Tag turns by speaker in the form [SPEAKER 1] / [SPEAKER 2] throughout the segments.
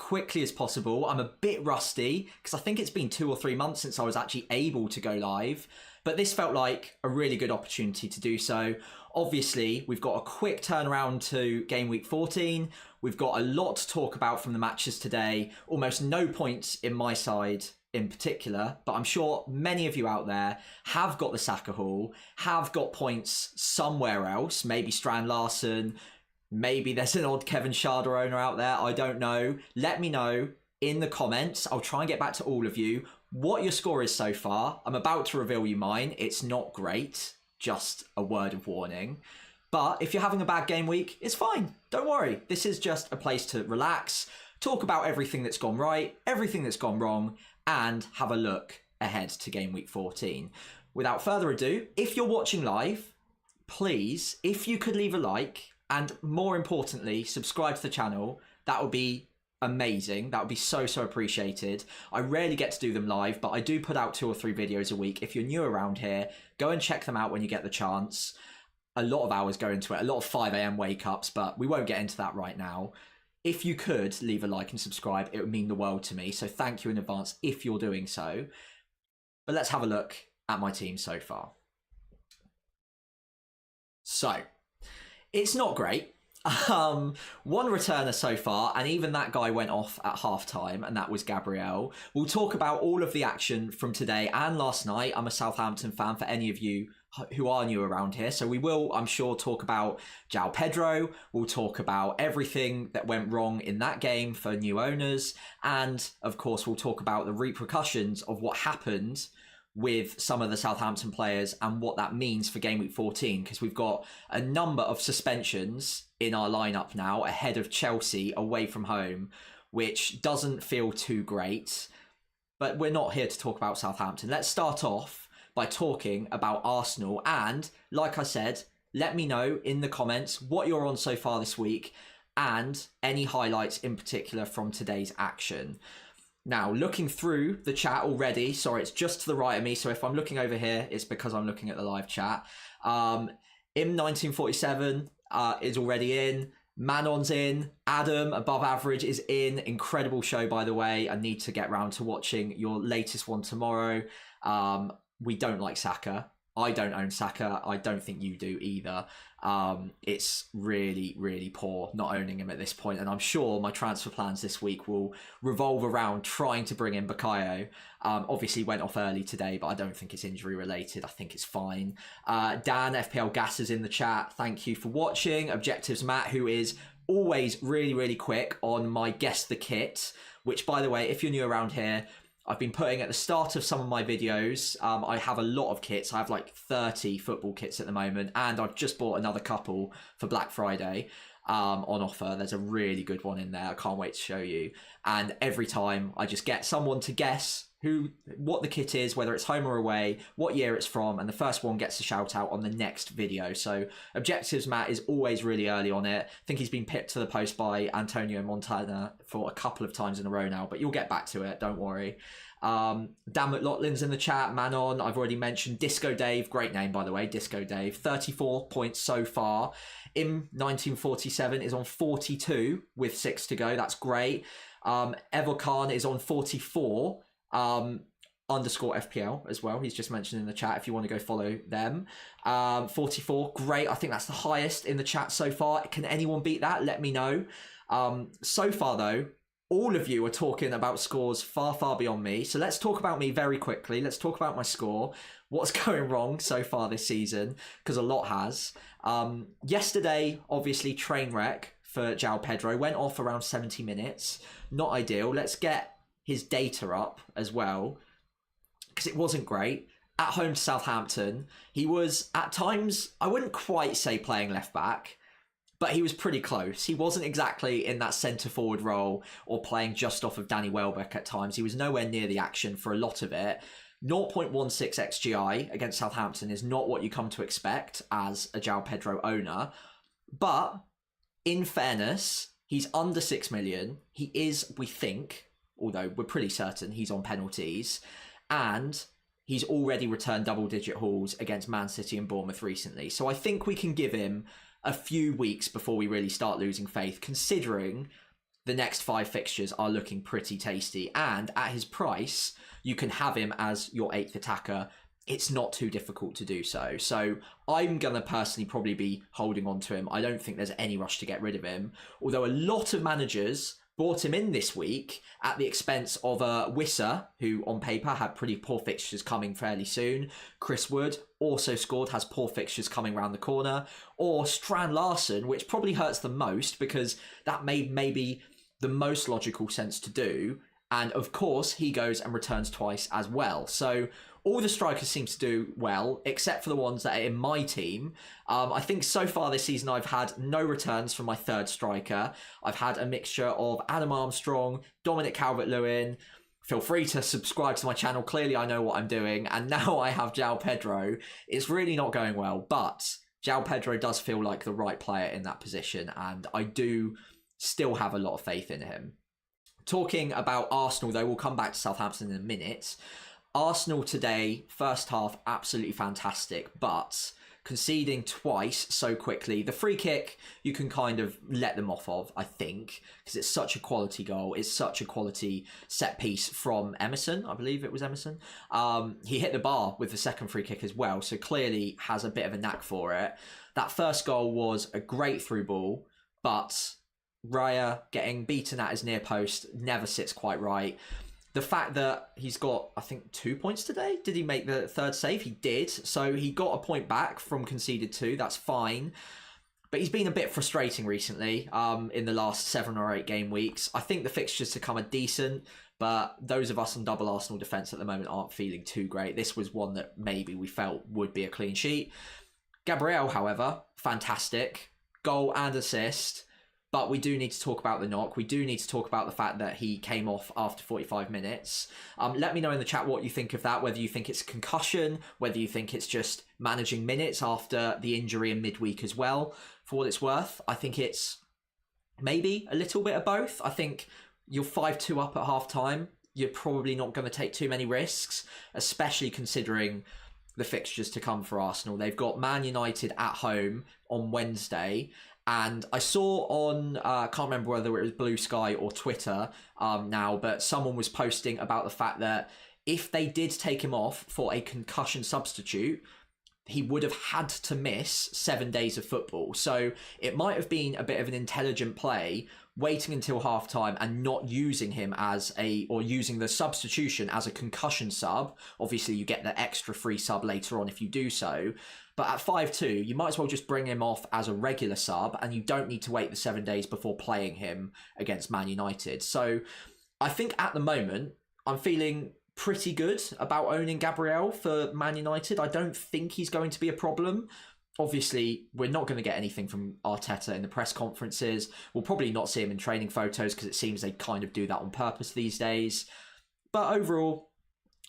[SPEAKER 1] quickly as possible. I'm a bit rusty because I think it's been 2 or 3 months since I was actually able to go live, but this felt like a really good opportunity to do so. Obviously, we've got a quick turnaround to game week 14. We've got a lot to talk about from the matches today. Almost no points in my side in particular, but I'm sure many of you out there have got the Saka haul, have got points somewhere else, maybe Strand Larson, maybe there's an odd Kevin Sharder owner out there, I don't know. Let me know in the comments. I'll try and get back to all of you what your score is so far. I'm about to reveal you mine. It's not great, just a word of warning. But if you're having a bad game week, it's fine. Don't worry. This is just a place to relax, talk about everything that's gone right, everything that's gone wrong, and have a look ahead to game week 14. Without further ado, if you're watching live, please, if you could leave a like, and more importantly, subscribe to the channel, that would be amazing. That would be so appreciated. I rarely get to do them live, but I do put out 2 or 3 videos a week. If you're new around here, go and check them out when you get the chance. A lot of hours go into it, a lot of 5 a.m. wake ups, but we won't get into that right now. If you could leave a like and subscribe, it would mean the world to me. So thank you in advance if you're doing so. But let's have a look at my team so far. So, it's not great. One returner so far, and even that guy went off at half-time, and that was Gabriel. We'll talk about all of the action from today and last night. I'm a Southampton fan for any of you who are new around here. So we will, I'm sure, talk about João Pedro. We'll talk about everything that went wrong in that game for new owners. And of course, we'll talk about the repercussions of what happened with some of the Southampton players and what that means for game week 14, because we've got a number of suspensions in our lineup now ahead of Chelsea away from home, which doesn't feel too great. But we're not here to talk about Southampton. Let's start off by talking about Arsenal. And like I said, let me know in the comments what you're on so far this week and any highlights in particular from today's action. Now, looking through the chat already, sorry, it's just to the right of me. So if I'm looking over here, it's because I'm looking at the live chat. M1947 is already in. Manon's in. Adam, above average, is in. Incredible show, by the way. I need to get round to watching your latest one tomorrow. We don't like Saka. I don't own Saka. I don't think you do either. It's really poor not owning him at this point. And I'm sure my transfer plans this week will revolve around trying to bring in Bukayo. Obviously went off early today, but I don't think it's injury related. I think it's fine. Dan, FPL Gas is in the chat. Thank you for watching. Objectives Matt, who is always really quick on my Guess the Kit, which, by the way, if you're new around here, I've been putting at the start of some of my videos. I have a lot of kits. I have like 30 football kits at the moment, and I've just bought another couple for Black Friday on offer. There's a really good one in there. I can't wait to show you. And every time I just get someone to guess what the kit is, whether it's home or away, what year it's from, and the first one gets a shout out on the next video. So Objectives Matt is always really early on it. I think he's been pipped to the post by Antonio Montana for a couple of times in a row now, but you'll get back to it, don't worry. Dan McLaughlin's in the chat. Manon, I've already mentioned. Disco Dave, great name by the way, Disco Dave. 34 points so far. M1947 is on 42 with 6 to go. That's great. Evocan is on 44. Underscore FPL as well. He's just mentioned in the chat if you want to go follow them. 44, great. I think that's the highest in the chat so far. Can anyone beat that? Let me know. So far though, all of you are talking about scores far beyond me. So let's talk about me very quickly. Let's talk about my score. What's going wrong so far this season? Because a lot has. Yesterday, obviously, train wreck for João Pedro. Went off around 70 minutes. Not ideal. Let's get his data up as well, because it wasn't great. At home to Southampton, he was at times, I wouldn't quite say playing left back, but he was pretty close. He wasn't exactly in that centre forward role or playing just off of Danny Welbeck at times. He was nowhere near the action for a lot of it. 0.16 XGI against Southampton is not what you come to expect as a João Pedro owner, but in fairness, he's under 6 million. He is, we think, although we're pretty certain he's on penalties, and he's already returned double-digit hauls against Man City and Bournemouth recently. So I think we can give him a few weeks before we really start losing faith, considering the next 5 fixtures are looking pretty tasty. And at his price, you can have him as your 8th attacker. It's not too difficult to do so. So I'm going to personally probably be holding on to him. I don't think there's any rush to get rid of him. Although a lot of managers brought him in this week at the expense of Wissa, who on paper had pretty poor fixtures coming fairly soon. Chris Wood also scored, has poor fixtures coming around the corner. Or Strand Larsen, which probably hurts the most because that made maybe the most logical sense to do. And of course, he goes and returns twice as well. So all the strikers seem to do well, except for the ones that are in my team. I think so far this season, I've had no returns from my 3rd striker. I've had a mixture of Adam Armstrong, Dominic Calvert-Lewin. Feel free to subscribe to my channel. Clearly, I know what I'm doing. And now I have João Pedro. It's really not going well, but João Pedro does feel like the right player in that position. And I do still have a lot of faith in him. Talking about Arsenal, though, we'll come back to Southampton in a minute. Arsenal today, first half, absolutely fantastic, but conceding twice so quickly. The free kick, you can kind of let them off of, I think, because it's such a quality goal. It's such a quality set piece from Emerson. I believe it was Emerson. He hit the bar with the second free kick as well, so clearly has a bit of a knack for it. That first goal was a great through ball, but Raya getting beaten at his near post never sits quite right. The fact that he's got, I think, 2 points today. Did he make the 3rd save? He did. So he got a point back from conceded 2. That's fine. But he's been a bit frustrating recently in the last 7 or 8 game weeks. I think the fixtures to come are decent, but those of us on double Arsenal defence at the moment aren't feeling too great. This was one that maybe we felt would be a clean sheet. Gabriel, however, fantastic. Goal and assist. But we do need to talk about the knock. We do need to talk about the fact that he came off after 45 minutes. Let me know in the chat what you think of that, whether you think it's a concussion, whether you think it's just managing minutes after the injury in midweek as well. For what it's worth, I think it's maybe a little bit of both. I think you're 5-2 up at half-time. You're probably not going to take too many risks, especially considering the fixtures to come for Arsenal. They've got Man United at home on Wednesday. And I saw on, I can't remember whether it was Blue Sky or Twitter now, but someone was posting about the fact that if they did take him off for a concussion substitute, he would have had to miss 7 days of football. So it might have been a bit of an intelligent play, waiting until halftime and not using him or using the substitution as a concussion sub. Obviously, you get the extra free sub later on if you do so. But at 5-2, you might as well just bring him off as a regular sub, and you don't need to wait the 7 days before playing him against Man United. So I think at the moment, I'm feeling pretty good about owning Gabriel for Man United. I don't think he's going to be a problem. Obviously, we're not going to get anything from Arteta in the press conferences. We'll probably not see him in training photos because it seems they kind of do that on purpose these days. But overall,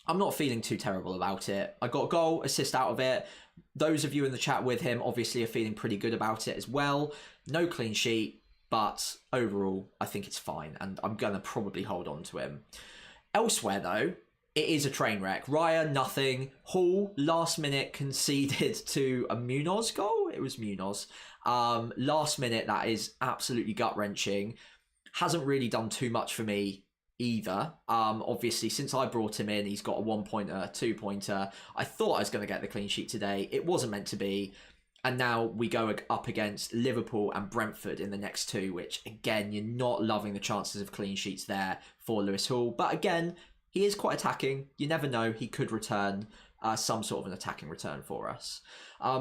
[SPEAKER 1] I'm not feeling too terrible about it. I got a goal, assist out of it. Those of you in the chat with him obviously are feeling pretty good about it as well. No clean sheet, but overall, I think it's fine. And I'm going to probably hold on to him. Elsewhere, though, it is a train wreck. Raya, nothing. Hall, last minute, conceded to a Munoz goal. It was Munoz. Last minute, that is absolutely gut-wrenching. Hasn't really done too much for me either. Obviously, since I brought him in, he's got a 1-pointer, 2-pointer. I thought I was going to get the clean sheet today. It wasn't meant to be. And now we go up against Liverpool and Brentford in the next 2, which, again, you're not loving the chances of clean sheets there for Lewis Hall. But again, he is quite attacking. You never know. He could return some sort of an attacking return for us.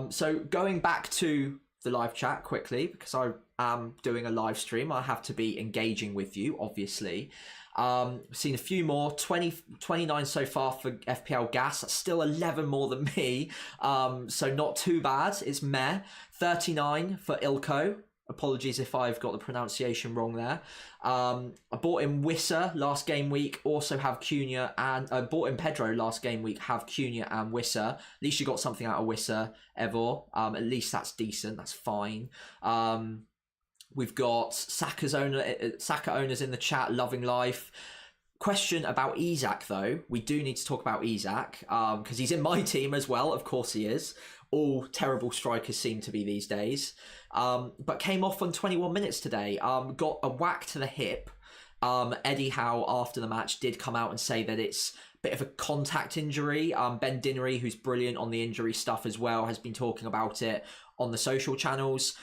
[SPEAKER 1] So going back to the live chat quickly, because I am doing a live stream, I have to be engaging with you, obviously. Seen a few more, 29 so far for FPL Gas. That's still 11 more than me. So not too bad. It's meh. 39 for Ilko. Apologies if I've got the pronunciation wrong there. I bought in Wissa last game week. Also have Cunha, and I bought in Pedro last game week. Have Cunha and Wissa. At least you got something out of Wissa, Evor. At least that's decent. That's fine. We've got Saka owners in the chat, loving life. Question about Isak, though. We do need to talk about Isak because he's in my team as well. Of course he is. All terrible strikers seem to be these days. but came off on 21 minutes today. Got a whack to the hip. Eddie Howe, after the match, did come out and say that it's a bit of a contact injury. Ben Dinnery, who's brilliant on the injury stuff as well, has been talking about it on the social channels.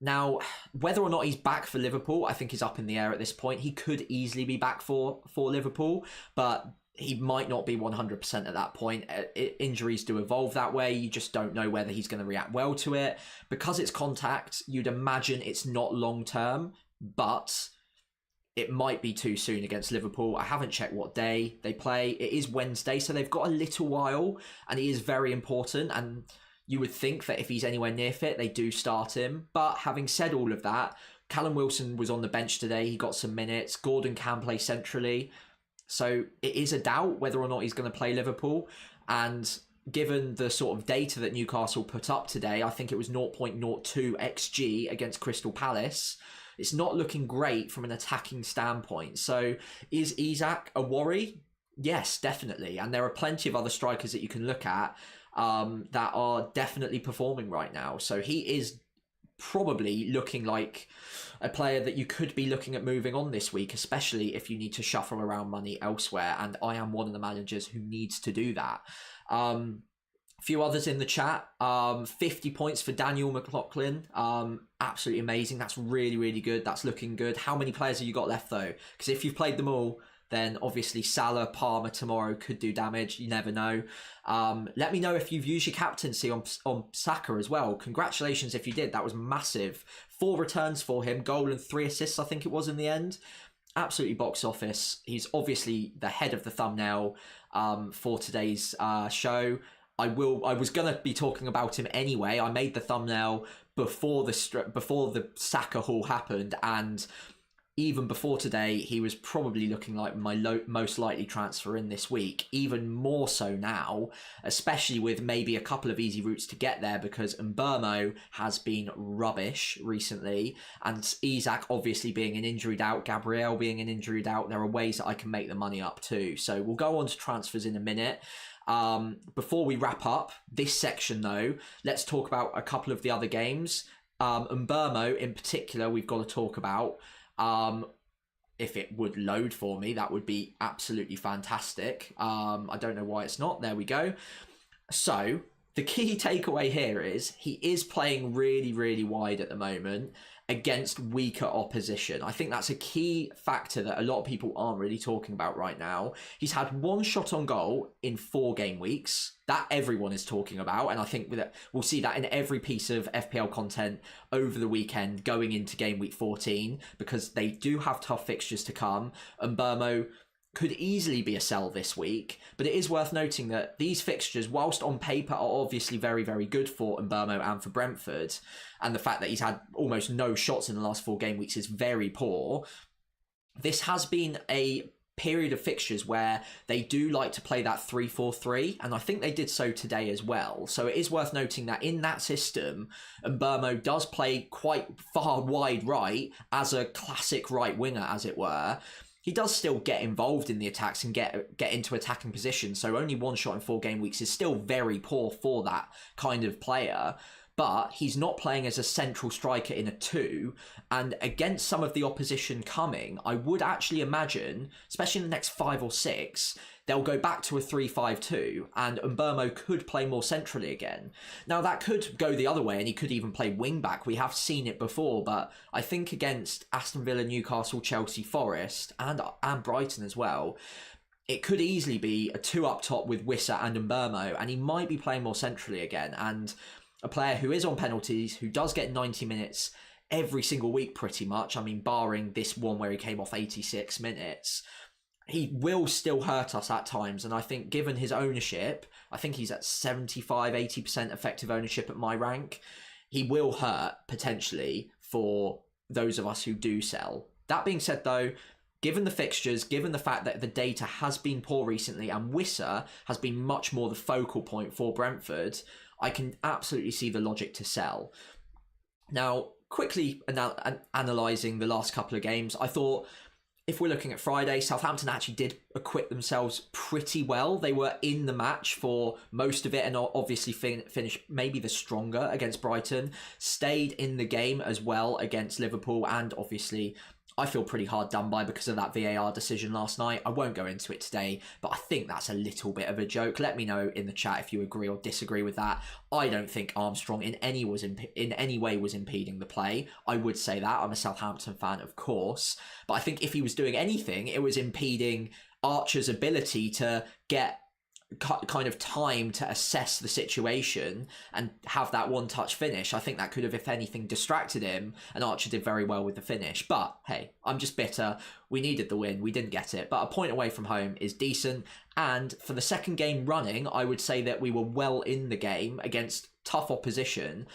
[SPEAKER 1] Now, whether or not he's back for Liverpool, I think is up in the air at this point. He could easily be back for Liverpool, but he might not be 100% at that point. Injuries do evolve that way. You just don't know whether he's going to react well to it. Because it's contact, you'd imagine it's not long-term, but it might be too soon against Liverpool. I haven't checked what day they play. It is Wednesday, so they've got a little while, and he is very important, and you would think that if he's anywhere near fit, they do start him. But having said all of that, Callum Wilson was on the bench today. He got some minutes. Gordon can play centrally. So it is a doubt whether or not he's going to play Liverpool. And given the sort of data that Newcastle put up today, I think it was 0.02 XG against Crystal Palace. It's not looking great from an attacking standpoint. So is Isak a worry? Yes, definitely. And there are plenty of other strikers that you can look at that are definitely performing right now. So he is probably looking like a player that you could be looking at moving on this week, especially if you need to shuffle around money elsewhere. And I am one of the managers who needs to do that. A few others in the chat. 50 points for Daniel McLaughlin. Absolutely amazing. That's really, really good. That's looking good. How many players have you got left though? Because if you've played them all, then obviously Salah, Palmer tomorrow could do damage. You never know. Let me know if you've used your captaincy on Saka as well. Congratulations if you did. That was massive. 4 returns for him. Goal and 3 assists, I think it was in the end. Absolutely box office. He's obviously the head of the thumbnail for today's show. I was going to be talking about him anyway. I made the thumbnail before the Saka haul happened, and even before today, he was probably looking like my most likely transfer in this week. Even more so now, especially with maybe a couple of easy routes to get there, because Mbeumo has been rubbish recently, and Isak obviously being an injury doubt, Gabriel being an injury doubt. There are ways that I can make the money up too. So we'll go on to transfers in a minute. Before we wrap up this section though, let's talk about a couple of the other games. Mbeumo in particular, we've got to talk about. If it would load for me, that would be absolutely fantastic. I don't know why it's not. There we go. So the key takeaway here is he is playing really, really wide at the moment against weaker opposition. I think that's a key factor that a lot of people aren't really talking about right now. He's had 1 shot on goal in 4 game weeks. That everyone is talking about, and I think we'll see that in every piece of FPL content over the weekend going into game week 14, because they do have tough fixtures to come. And Mbeumo could easily be a sell this week, but it is worth noting that these fixtures, whilst on paper are obviously very, very good for Mbeumo and for Brentford, and the fact that he's had almost no shots in the last 4 game weeks is very poor, this has been a period of fixtures where they do like to play that 3-4-3, and I think they did so today as well. So it is worth noting that in that system, Mbeumo does play quite far wide right as a classic right winger, as it were. He does still get involved in the attacks and get into attacking position, so only 1 shot in 4 game weeks is still very poor for that kind of player. But he's not playing as a central striker in a 2, and against some of the opposition coming, I would actually imagine, especially in the next 5 or 6, they'll go back to a 3-5-2, and Mbeumo could play more centrally again. Now, that could go the other way, and he could even play wing-back. We have seen it before, but I think against Aston Villa, Newcastle, Chelsea, Forest, and Brighton as well, it could easily be a 2 up top with Wissa and Mbeumo, and he might be playing more centrally again. And a player who is on penalties, who does get 90 minutes every single week pretty much, I mean, barring this one where he came off 86 minutes, he will still hurt us at times. And I think given his ownership, I think he's at 75-80% effective ownership at my rank, he will hurt potentially for those of us who do sell. That being said though, given the fixtures, given the fact that the data has been poor recently and Wissa has been much more the focal point for Brentford, I can absolutely see the logic to sell. Now, quickly analysing the last couple of games, I thought if we're looking at Friday, Southampton actually did acquit themselves pretty well. They were in the match for most of it and obviously finished maybe the stronger against Brighton. Stayed in the game as well against Liverpool, and obviously I feel pretty hard done by because of that VAR decision last night. I won't go into it today, but I think that's a little bit of a joke. Let me know in the chat if you agree or disagree with that. I don't think Armstrong in any way was impeding the play. I would say that. I'm a Southampton fan, of course. But I think if he was doing anything, it was impeding Archer's ability to get kind of time to assess the situation and have that one-touch finish. I think that could have, if anything, distracted him, and Archer did very well with the finish. But hey, I'm just bitter. We needed the win. We didn't get it. But a point away from home is decent. And for the second game running, I would say that we were well in the game against tough opposition.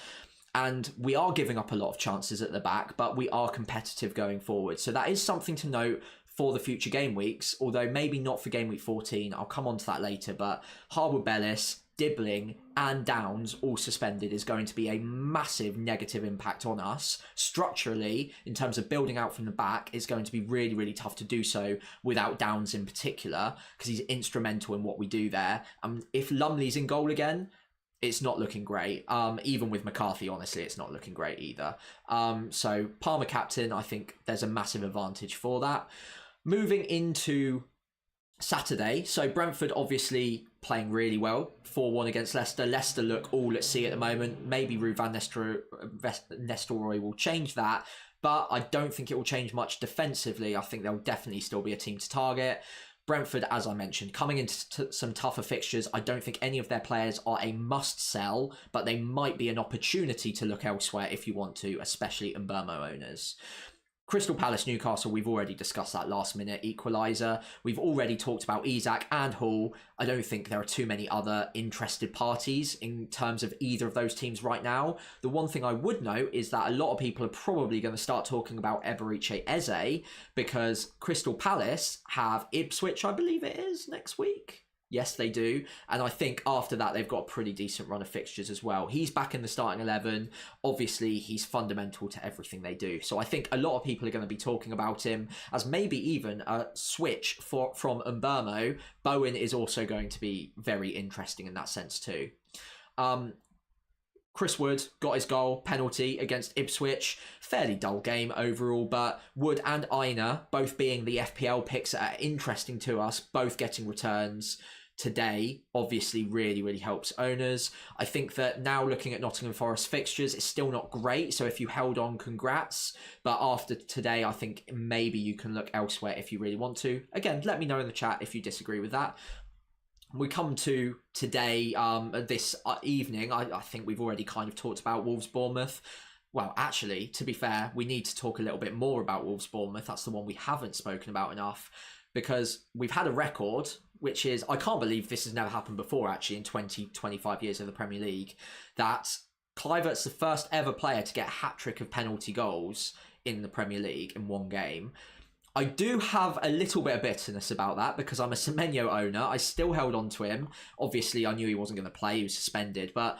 [SPEAKER 1] And we are giving up a lot of chances at the back, but we are competitive going forward. So that is something to note for the future game weeks, although maybe not for game week 14. I'll come on to that later, but Harwood Bellis, Dibbling and Downs all suspended is going to be a massive negative impact on us. Structurally, in terms of building out from the back, it's going to be really, really tough to do so without Downs in particular, because he's instrumental in what we do there. If Lumley's in goal again, it's not looking great. Even with McCarthy, honestly, it's not looking great either. So Palmer captain, I think there's a massive advantage for that. Moving into Saturday, so Brentford obviously playing really well, 4-1 against Leicester. Leicester look all at sea at the moment. Maybe Ruud van Nistelrooy will change that, but I don't think it will change much defensively. I think there'll definitely still be a team to target. Brentford, as I mentioned, coming into some tougher fixtures. I don't think any of their players are a must-sell, but they might be an opportunity to look elsewhere if you want to, especially Mbeumo owners. Crystal Palace, Newcastle, we've already discussed that last-minute equaliser. We've already talked about Isak and Hall. I don't think there are too many other interested parties in terms of either of those teams right now. The one thing I would note is that a lot of people are probably going to start talking about Eberechi Eze because Crystal Palace have Ipswich, I believe it is, next week. Yes, they do. And I think after that, they've got a pretty decent run of fixtures as well. He's back in the starting 11. Obviously, he's fundamental to everything they do. So I think a lot of people are going to be talking about him as maybe even a switch from Mbeumo. Bowen is also going to be very interesting in that sense too. Chris Wood got his goal, penalty against Ipswich. Fairly dull game overall, but Wood and Aina, both being the FPL picks that are interesting to us, both getting returns today, obviously really, really helps owners. I think that now looking at Nottingham Forest fixtures, it's still not great. So if you held on, congrats. But after today, I think maybe you can look elsewhere if you really want to. Again, let me know in the chat if you disagree with that. We come to today, this evening, I think we've already kind of talked about Wolves-Bournemouth. Well, actually, to be fair, we need to talk a little bit more about Wolves-Bournemouth. That's the one we haven't spoken about enough because we've had a record, which is, I can't believe this has never happened before, actually, in 25 years of the Premier League, that Kluivert's the first ever player to get a hat-trick of penalty goals in the Premier League in one game. I do have a little bit of bitterness about that because I'm a Semenyo owner. I still held on to him. Obviously, I knew he wasn't going to play. He was suspended. But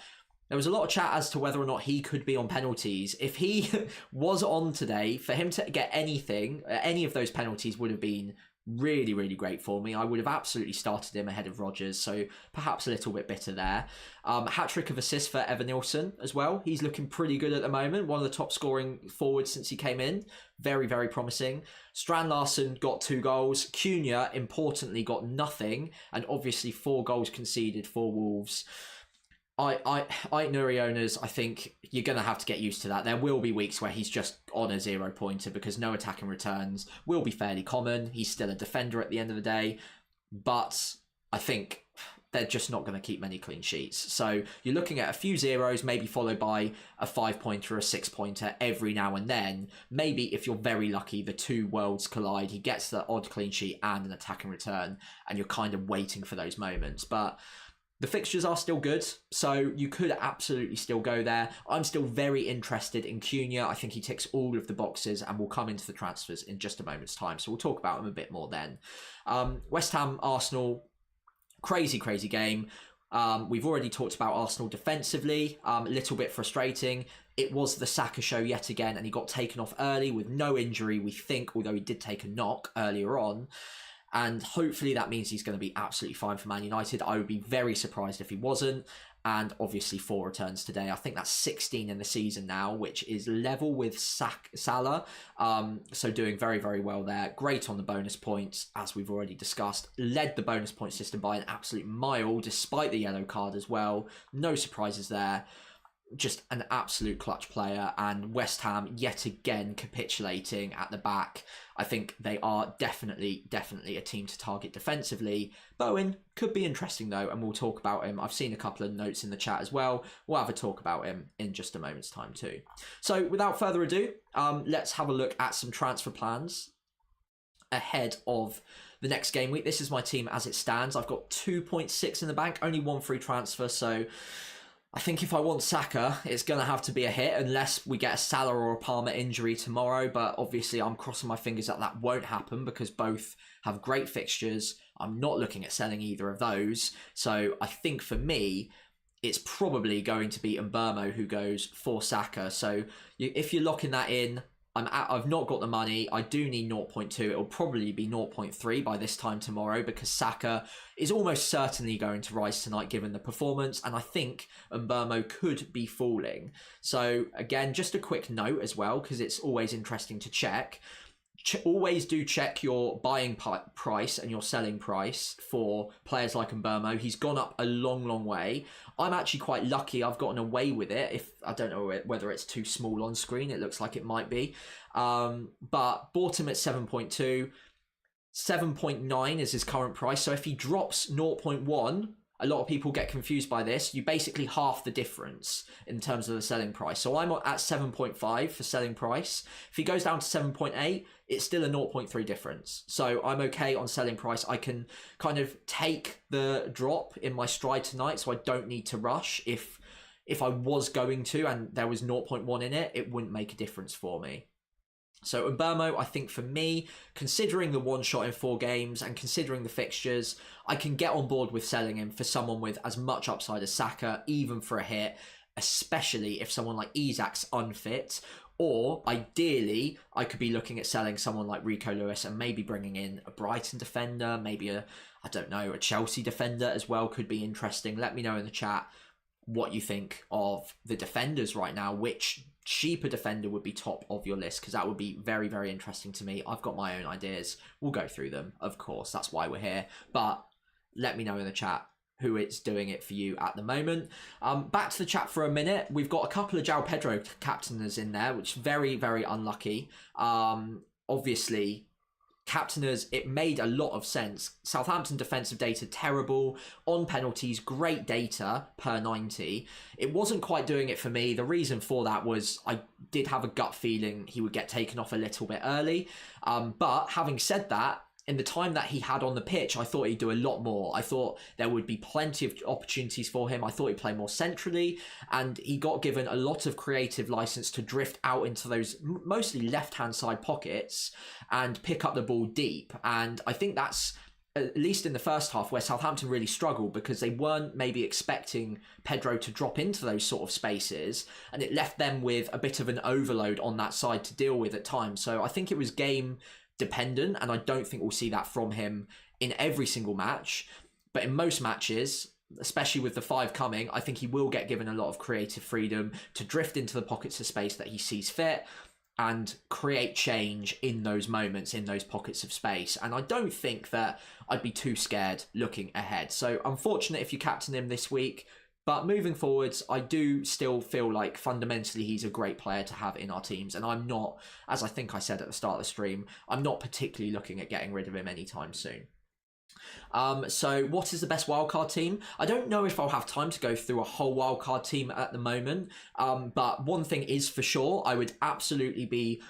[SPEAKER 1] there was a lot of chat as to whether or not he could be on penalties. If he was on today, for him to get anything, any of those penalties would have been really, really great for me. I would have absolutely started him ahead of Rodgers, so perhaps a little bit bitter there. Hat-trick of assists for Evan Nilsson as well. He's looking pretty good at the moment. One of the top scoring forwards since he came in. Very, very promising. Strand Larsen got 2 goals. Cunha, importantly, got nothing. And obviously 4 goals conceded for Wolves. Nuri owners, I think you're going to have to get used to that. There will be weeks where he's just on a 0-pointer because no attacking returns will be fairly common. He's still a defender at the end of the day. But I think they're just not going to keep many clean sheets. So you're looking at a few zeros, maybe followed by a 5-pointer or a 6-pointer every now and then. Maybe if you're very lucky, the two worlds collide. He gets the odd clean sheet and an attacking return, and you're kind of waiting for those moments. But the fixtures are still good, so you could absolutely still go there. I'm still very interested in Cunha. I think he ticks all of the boxes, and we'll come into the transfers in just a moment's time. So we'll talk about him a bit more then. West Ham, Arsenal, crazy game. We've already talked about Arsenal defensively, a little bit frustrating. It was the Saka show yet again, and he got taken off early with no injury, we think, although he did take a knock earlier on. And hopefully that means he's going to be absolutely fine for Man United. I would be very surprised if he wasn't. And obviously 4 returns today. I think that's 16 in the season now, which is level with Salah. So doing very, very well there. Great on the bonus points, as we've already discussed. Led the bonus point system by an absolute mile, despite the yellow card as well. No surprises there. Just an absolute clutch player, and West Ham yet again capitulating at the back. I think they are definitely a team to target defensively. Bowen could be interesting though, and we'll talk about him. I've seen a couple of notes in the chat as well. We'll have a talk about him in just a moment's time too. So without further ado, let's have a look at some transfer plans ahead of the next game week. This is my team as it stands. I've got 2.6 in the bank, only 1 free transfer, so I think if I want Saka, it's going to have to be a hit unless we get a Salah or a Palmer injury tomorrow. But obviously, I'm crossing my fingers that won't happen because both have great fixtures. I'm not looking at selling either of those. So I think for me, it's probably going to be Mbeumo who goes for Saka. So if you're locking that in, I've not got the money. I do need 0.2. It'll probably be 0.3 by this time tomorrow because Saka is almost certainly going to rise tonight given the performance. And I think Mbeumo could be falling. So again, just a quick note as well, because it's always interesting to check. Always do check your buying price and your selling price for players like Mbeumo. He's gone up a long way. I'm actually quite lucky I've gotten away with it. If I don't know whether it's too small on screen, it looks like it might be. But bought him at 7.2. 7.9 is his current price. So if he drops 0.1, a lot of people get confused by this. You basically half the difference in terms of the selling price. So I'm at 7.5 for selling price. If he goes down to 7.8, it's still a 0.3 difference. So I'm okay on selling price. I can kind of take the drop in my stride tonight, so I don't need to rush. If I was going to and there was 0.1 in it, it wouldn't make a difference for me. So Mbeumo, I think for me, considering the one shot in 4 games and considering the fixtures, I can get on board with selling him for someone with as much upside as Saka, even for a hit, especially if someone like Isak's unfit. Or ideally, I could be looking at selling someone like Rico Lewis and maybe bringing in a Brighton defender, maybe a Chelsea defender as well could be interesting. Let me know in the chat what you think of the defenders right now, which cheaper defender would be top of your list, because that would be very, very interesting to me. I've got my own ideas. We'll go through them, of course. That's why we're here. But let me know in the chat who it's doing it for you at the moment. Back to the chat for a minute. We've got a couple of João Pedro captainers in there, which is very, very unlucky. Obviously, captainers, it made a lot of sense. Southampton defensive data, terrible. On penalties, great data per 90. It wasn't quite doing it for me. The reason for that was I did have a gut feeling he would get taken off a little bit early. But having said that, in the time that he had on the pitch, I thought he'd do a lot more. I thought there would be plenty of opportunities for him. I thought he'd play more centrally, and he got given a lot of creative license to drift out into those mostly left-hand side pockets and pick up the ball deep. And I think that's, at least in the first half, where Southampton really struggled because they weren't maybe expecting Pedro to drop into those sort of spaces, and it left them with a bit of an overload on that side to deal with at times. So I think it was game dependent, and I don't think we'll see that from him in every single match, but in most matches, especially with the 5 coming, I think he will get given a lot of creative freedom to drift into the pockets of space that he sees fit and create change in those moments, in those pockets of space. And I don't think that I'd be too scared looking ahead. So unfortunate if you captain him this week, but moving forwards, I do still feel like fundamentally he's a great player to have in our teams. And I'm not, as I think I said at the start of the stream, I'm not particularly looking at getting rid of him anytime soon. So what is the best wildcard team? I don't know if I'll have time to go through a whole wildcard team at the moment. But one thing is for sure, I would absolutely be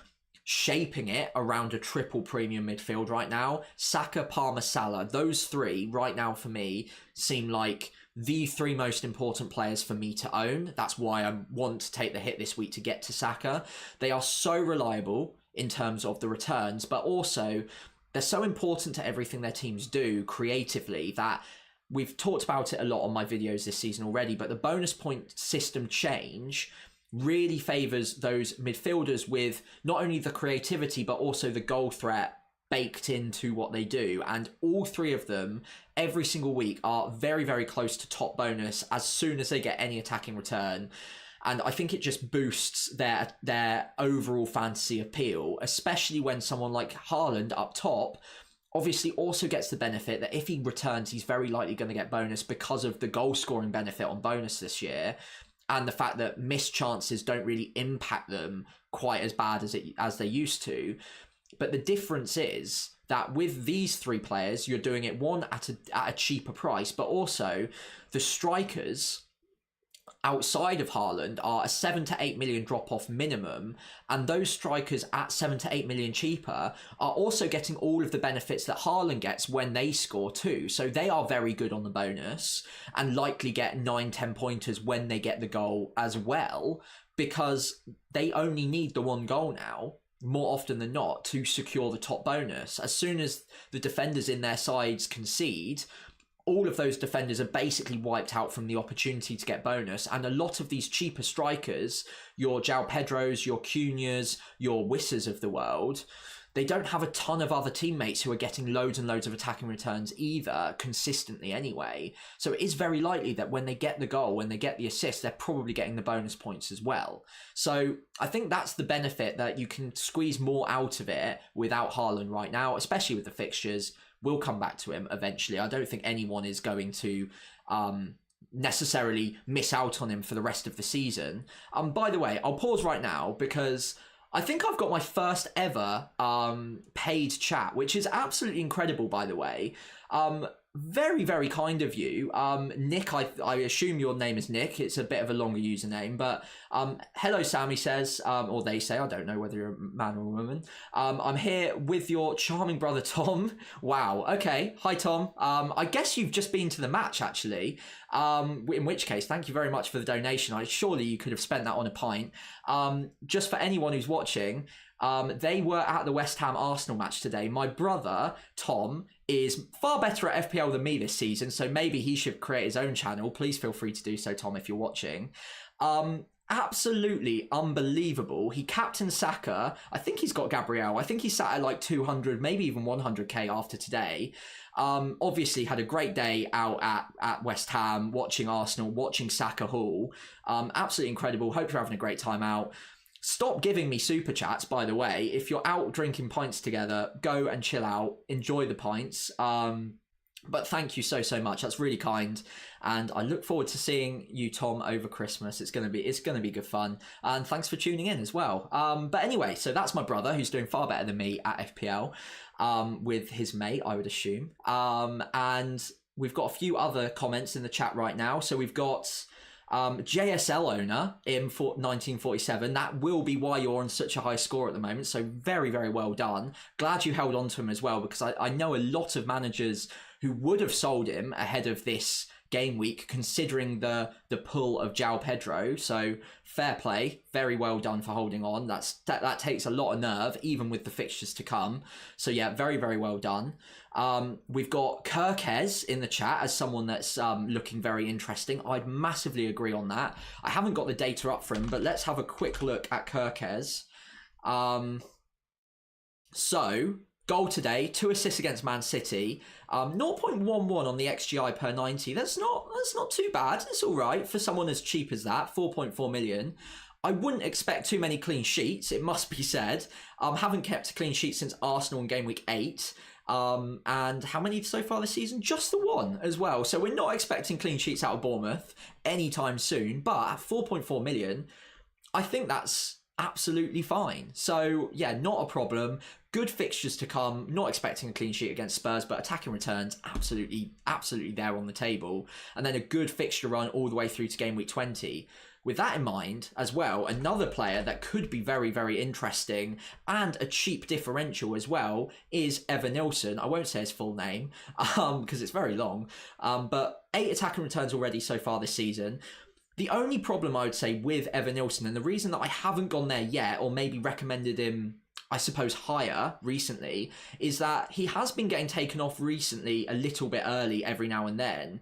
[SPEAKER 1] shaping it around a triple premium midfield right now. Saka, Palmer, Salah, those 3 right now for me seem like the 3 most important players for me to own. That's why I want to take the hit this week to get to Saka. They are so reliable in terms of the returns, but also they're so important to everything their teams do creatively that we've talked about it a lot on my videos this season already, but the bonus point system change really favours those midfielders with not only the creativity, but also the goal threat baked into what they do. And all three of them, every single week, are very, very close to top bonus as soon as they get any attacking return. And I think it just boosts their overall fantasy appeal, especially when someone like Haaland up top obviously also gets the benefit that if he returns, he's very likely going to get bonus because of the goal scoring benefit on bonus this year, and the fact that missed chances don't really impact them quite as bad as they used to. But the difference is that with these three players, you're doing it one at a cheaper price, but also the strikers outside of Haaland are a 7 to 8 million drop off minimum, and those strikers at 7 to 8 million cheaper are also getting all of the benefits that Haaland gets when they score too. So they are very good on the bonus and likely get 9-10 pointers when they get the goal as well, because they only need the one goal now more often than not to secure the top bonus. As soon as the defenders in their sides concede, all of those defenders are basically wiped out from the opportunity to get bonus. And a lot of these cheaper strikers, your João Pedros, your Cunhas, your Wissers of the world, they don't have a ton of other teammates who are getting loads and loads of attacking returns either, consistently anyway. So it is very likely that when they get the goal, when they get the assist, they're probably getting the bonus points as well. So I think that's the benefit, that you can squeeze more out of it without Haaland right now, especially with the fixtures. We'll come back to him eventually. I don't think anyone is going to necessarily miss out on him for the rest of the season. By the way, I'll pause right now because I think I've got my first ever paid chat, which is absolutely incredible, by the way. Very, very kind of you. Nick, I assume your name is Nick. It's a bit of a longer username, but hello, Sammy says, or they say, I don't know whether you're a man or a woman. I'm here with your charming brother, Tom. Wow. Okay. Hi, Tom. I guess you've just been to the match, actually. In which case, thank you very much for the donation. Surely you could have spent that on a pint. Just for anyone who's watching, they were at the West Ham Arsenal match today. My brother, Tom, is far better at FPL than me this season, so maybe he should create his own channel. Please feel free to do so, Tom, if you're watching. Absolutely unbelievable. He captained Saka. I think he's got Gabriel. I think he sat at like 200, maybe even 100k after today. Obviously had a great day out at West Ham, watching Arsenal, watching Saka haul. Absolutely incredible. Hope you're having a great time out. Stop giving me super chats, by the way. If you're out drinking pints together, go and chill out. Enjoy the pints. But thank you so much. That's really kind. And I look forward to seeing you, Tom, over Christmas. It's gonna be good fun. And thanks for tuning in as well. But anyway, so that's my brother, who's doing far better than me at FPL, with his mate, I would assume. And we've got a few other comments in the chat right now. So we've got JSL owner in 1947. That will be why you're on such a high score at the moment. So very, very well done. Glad you held on to him as well, because I know a lot of managers who would have sold him ahead of this game week, considering the pull of João Pedro. So fair play, very well done for holding on. That takes a lot of nerve, even with the fixtures to come. So yeah, very, very well done. We've got Kirkes in the chat as someone that's looking very interesting. I'd massively agree on that. I haven't got the data up for him, but let's have a quick look at Kirkes. So goal today, 2 assists against Man City, 0.11 on the XGI per 90. That's not too bad. It's all right for someone as cheap as that, 4.4 million. I wouldn't expect too many clean sheets, it must be said. Haven't kept a clean sheet since Arsenal in game week 8. And how many so far this season? Just the one as well. So we're not expecting clean sheets out of Bournemouth anytime soon. But at 4.4 million, I think that's absolutely fine. So yeah, not a problem. Good fixtures to come. Not expecting a clean sheet against Spurs, but attacking returns absolutely there on the table. And then a good fixture run all the way through to game week 20. With that in mind as well, another player that could be very, very interesting and a cheap differential as well is Evanilson. I won't say his full name because it's very long, but 8 attacking returns already so far this season. The only problem I would say with Evanilson, and the reason that I haven't gone there yet, or maybe recommended him I suppose, higher recently is that he has been getting taken off recently a little bit early every now and then.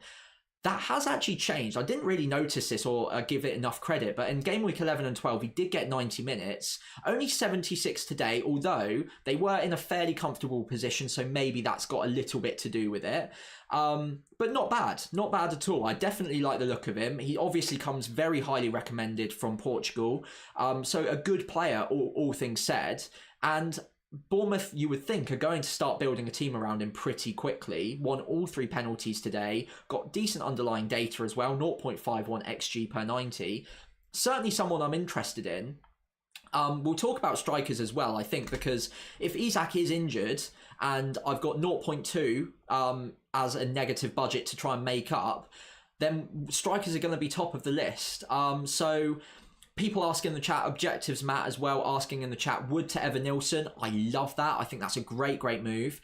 [SPEAKER 1] That has actually changed. I didn't really notice this or give it enough credit, but in game week 11 and 12, he did get 90 minutes, only 76 today, although they were in a fairly comfortable position, so maybe that's got a little bit to do with it. But not bad at all. I definitely like the look of him. He obviously comes very highly recommended from Portugal, so a good player, all things said. And Bournemouth, you would think, are going to start building a team around him pretty quickly. Won all 3 penalties today. Got decent underlying data as well. 0.51 XG per 90. Certainly someone I'm interested in. We'll talk about strikers as well, I think, because if Isak is injured and I've got 0.2 as a negative budget to try and make up, then strikers are going to be top of the list. So people asking in the chat, Objectives Matt as well, asking in the chat, Wood to Evan Nilsson. I love that. I think that's a great move.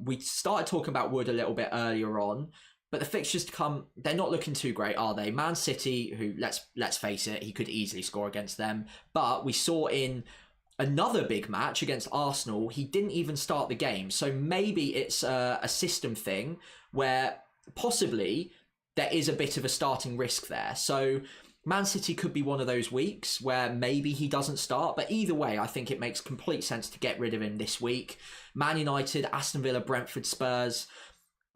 [SPEAKER 1] We started talking about Wood a little bit earlier on, but the fixtures to come, they're not looking too great, are they? Man City, who, let's face it, he could easily score against them. But we saw in another big match against Arsenal, he didn't even start the game. So maybe it's a system thing where possibly there is a bit of a starting risk there. So Man City could be one of those weeks where maybe he doesn't start, but either way, I think it makes complete sense to get rid of him this week. Man United, Aston Villa, Brentford, Spurs.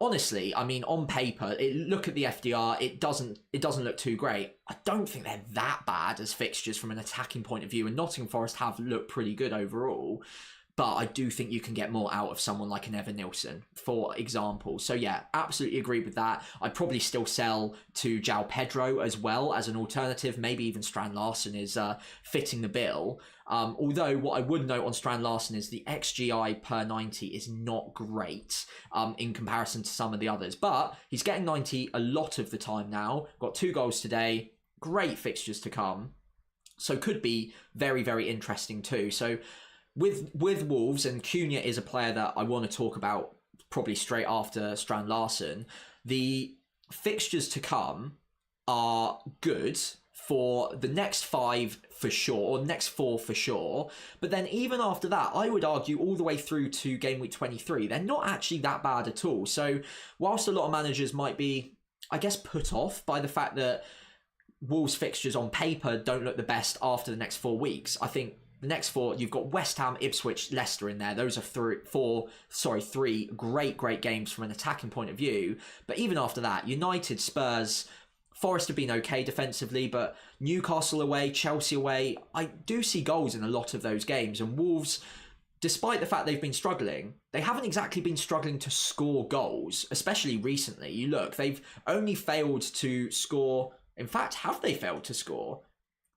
[SPEAKER 1] Honestly, I mean, on paper, look at the FDR, it doesn't look too great. I don't think they're that bad as fixtures from an attacking point of view, and Nottingham Forest have looked pretty good overall. But I do think you can get more out of someone like an Evan Nilsson, for example. So yeah, absolutely agree with that. I'd probably still sell to João Pedro as well as an alternative. Maybe even Strand Larsen is fitting the bill. Although what I would note on Strand Larsen is the XGI per 90 is not great in comparison to some of the others. But he's getting 90 a lot of the time now. Got 2 goals today. Great fixtures to come. So could be very, very interesting too. So with Wolves, and Cunha is a player that I want to talk about probably straight after Strand Larsen, the fixtures to come are good for the next 5 for sure, or next 4 for sure. But then even after that, I would argue all the way through to game week 23, they're not actually that bad at all. So whilst a lot of managers might be, I guess, put off by the fact that Wolves fixtures on paper don't look the best after the next 4 weeks, I think the next 4, you've got West Ham, Ipswich, Leicester in there. Those are 3 great games from an attacking point of view. But even after that, United, Spurs, Forest have been okay defensively, but Newcastle away, Chelsea away, I do see goals in a lot of those games. And Wolves, despite the fact they've been struggling, they haven't exactly been struggling to score goals, especially recently. You look, they've only failed to score. In fact, have they failed to score?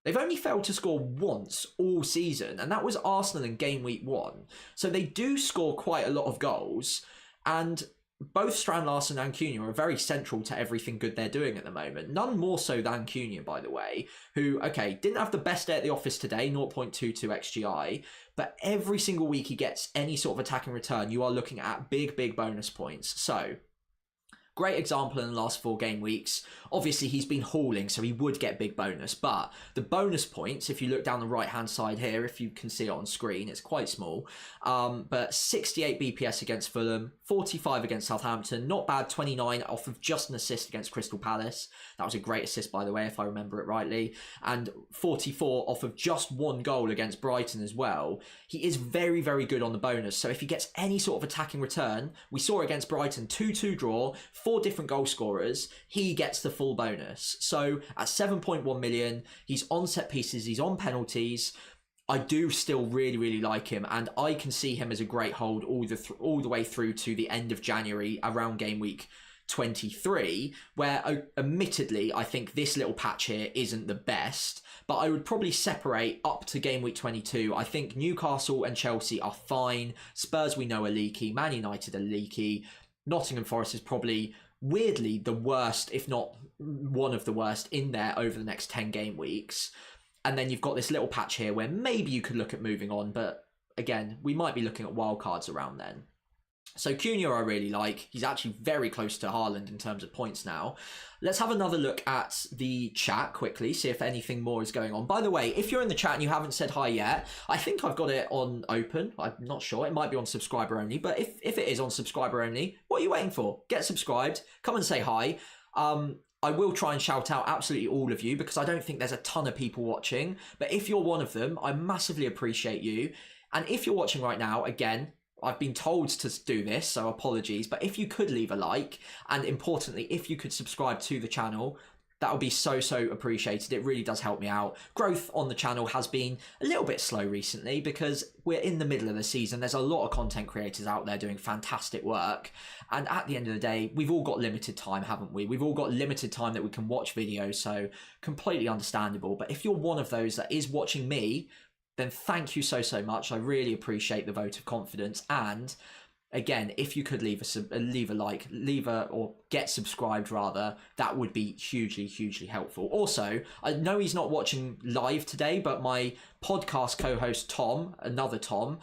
[SPEAKER 1] They've only failed to score once all season, and that was Arsenal in game week 1. So they do score quite a lot of goals, and both Strand Larsen and Cunha are very central to everything good they're doing at the moment. None more so than Cunha, by the way, who, okay, didn't have the best day at the office today, 0.22 XGI, but every single week he gets any sort of attacking return, you are looking at big bonus points. So great example in the last 4 game weeks. Obviously, he's been hauling, so he would get big bonus. But the bonus points, if you look down the right-hand side here, if you can see it on screen, it's quite small. But 68 BPS against Fulham, 45 against Southampton. Not bad, 29 off of just an assist against Crystal Palace. That was a great assist, by the way, if I remember it rightly. And 44 off of just 1 goal against Brighton as well. He is very good on the bonus. So if he gets any sort of attacking return, we saw against Brighton, 2-2 draw, 4 different goal scorers, he gets the full bonus. So at 7.1 million, he's on set pieces, he's on penalties. I do still really like him, and I can see him as a great hold all the way through to the end of January, around game week 23, where admittedly I think this little patch here isn't the best, but I would probably separate up to game week 22. I think Newcastle and Chelsea are fine. Spurs we know are leaky. Man United are leaky. Nottingham Forest is probably weirdly the worst, if not one of the worst, in there over the next 10 game weeks. And then you've got this little patch here where maybe you could look at moving on, but again, we might be looking at wildcards around then. So Cunha I really like. He's actually very close to Haaland in terms of points now. Let's have another look at the chat quickly, see if anything more is going on. By the way, if you're in the chat and you haven't said hi yet, I think I've got it on open. I'm not sure. It might be on subscriber only, but if it is on subscriber only, what are you waiting for? Get subscribed. Come and say hi. I will try and shout out absolutely all of you because I don't think there's a ton of people watching. But if you're one of them, I massively appreciate you. And if you're watching right now, again, I've been told to do this, so apologies. But if you could leave a like, and importantly, if you could subscribe to the channel, that would be so appreciated. It really does help me out. Growth on the channel has been a little bit slow recently because we're in the middle of the season. There's a lot of content creators out there doing fantastic work. And at the end of the day, we've all got limited time, haven't we? We've all got limited time that we can watch videos, so completely understandable. But if you're one of those that is watching me, then thank you so much. I really appreciate the vote of confidence. And again, if you could leave a like, or get subscribed rather, that would be hugely helpful. Also, I know he's not watching live today, but my podcast co-host Tom, another Tom,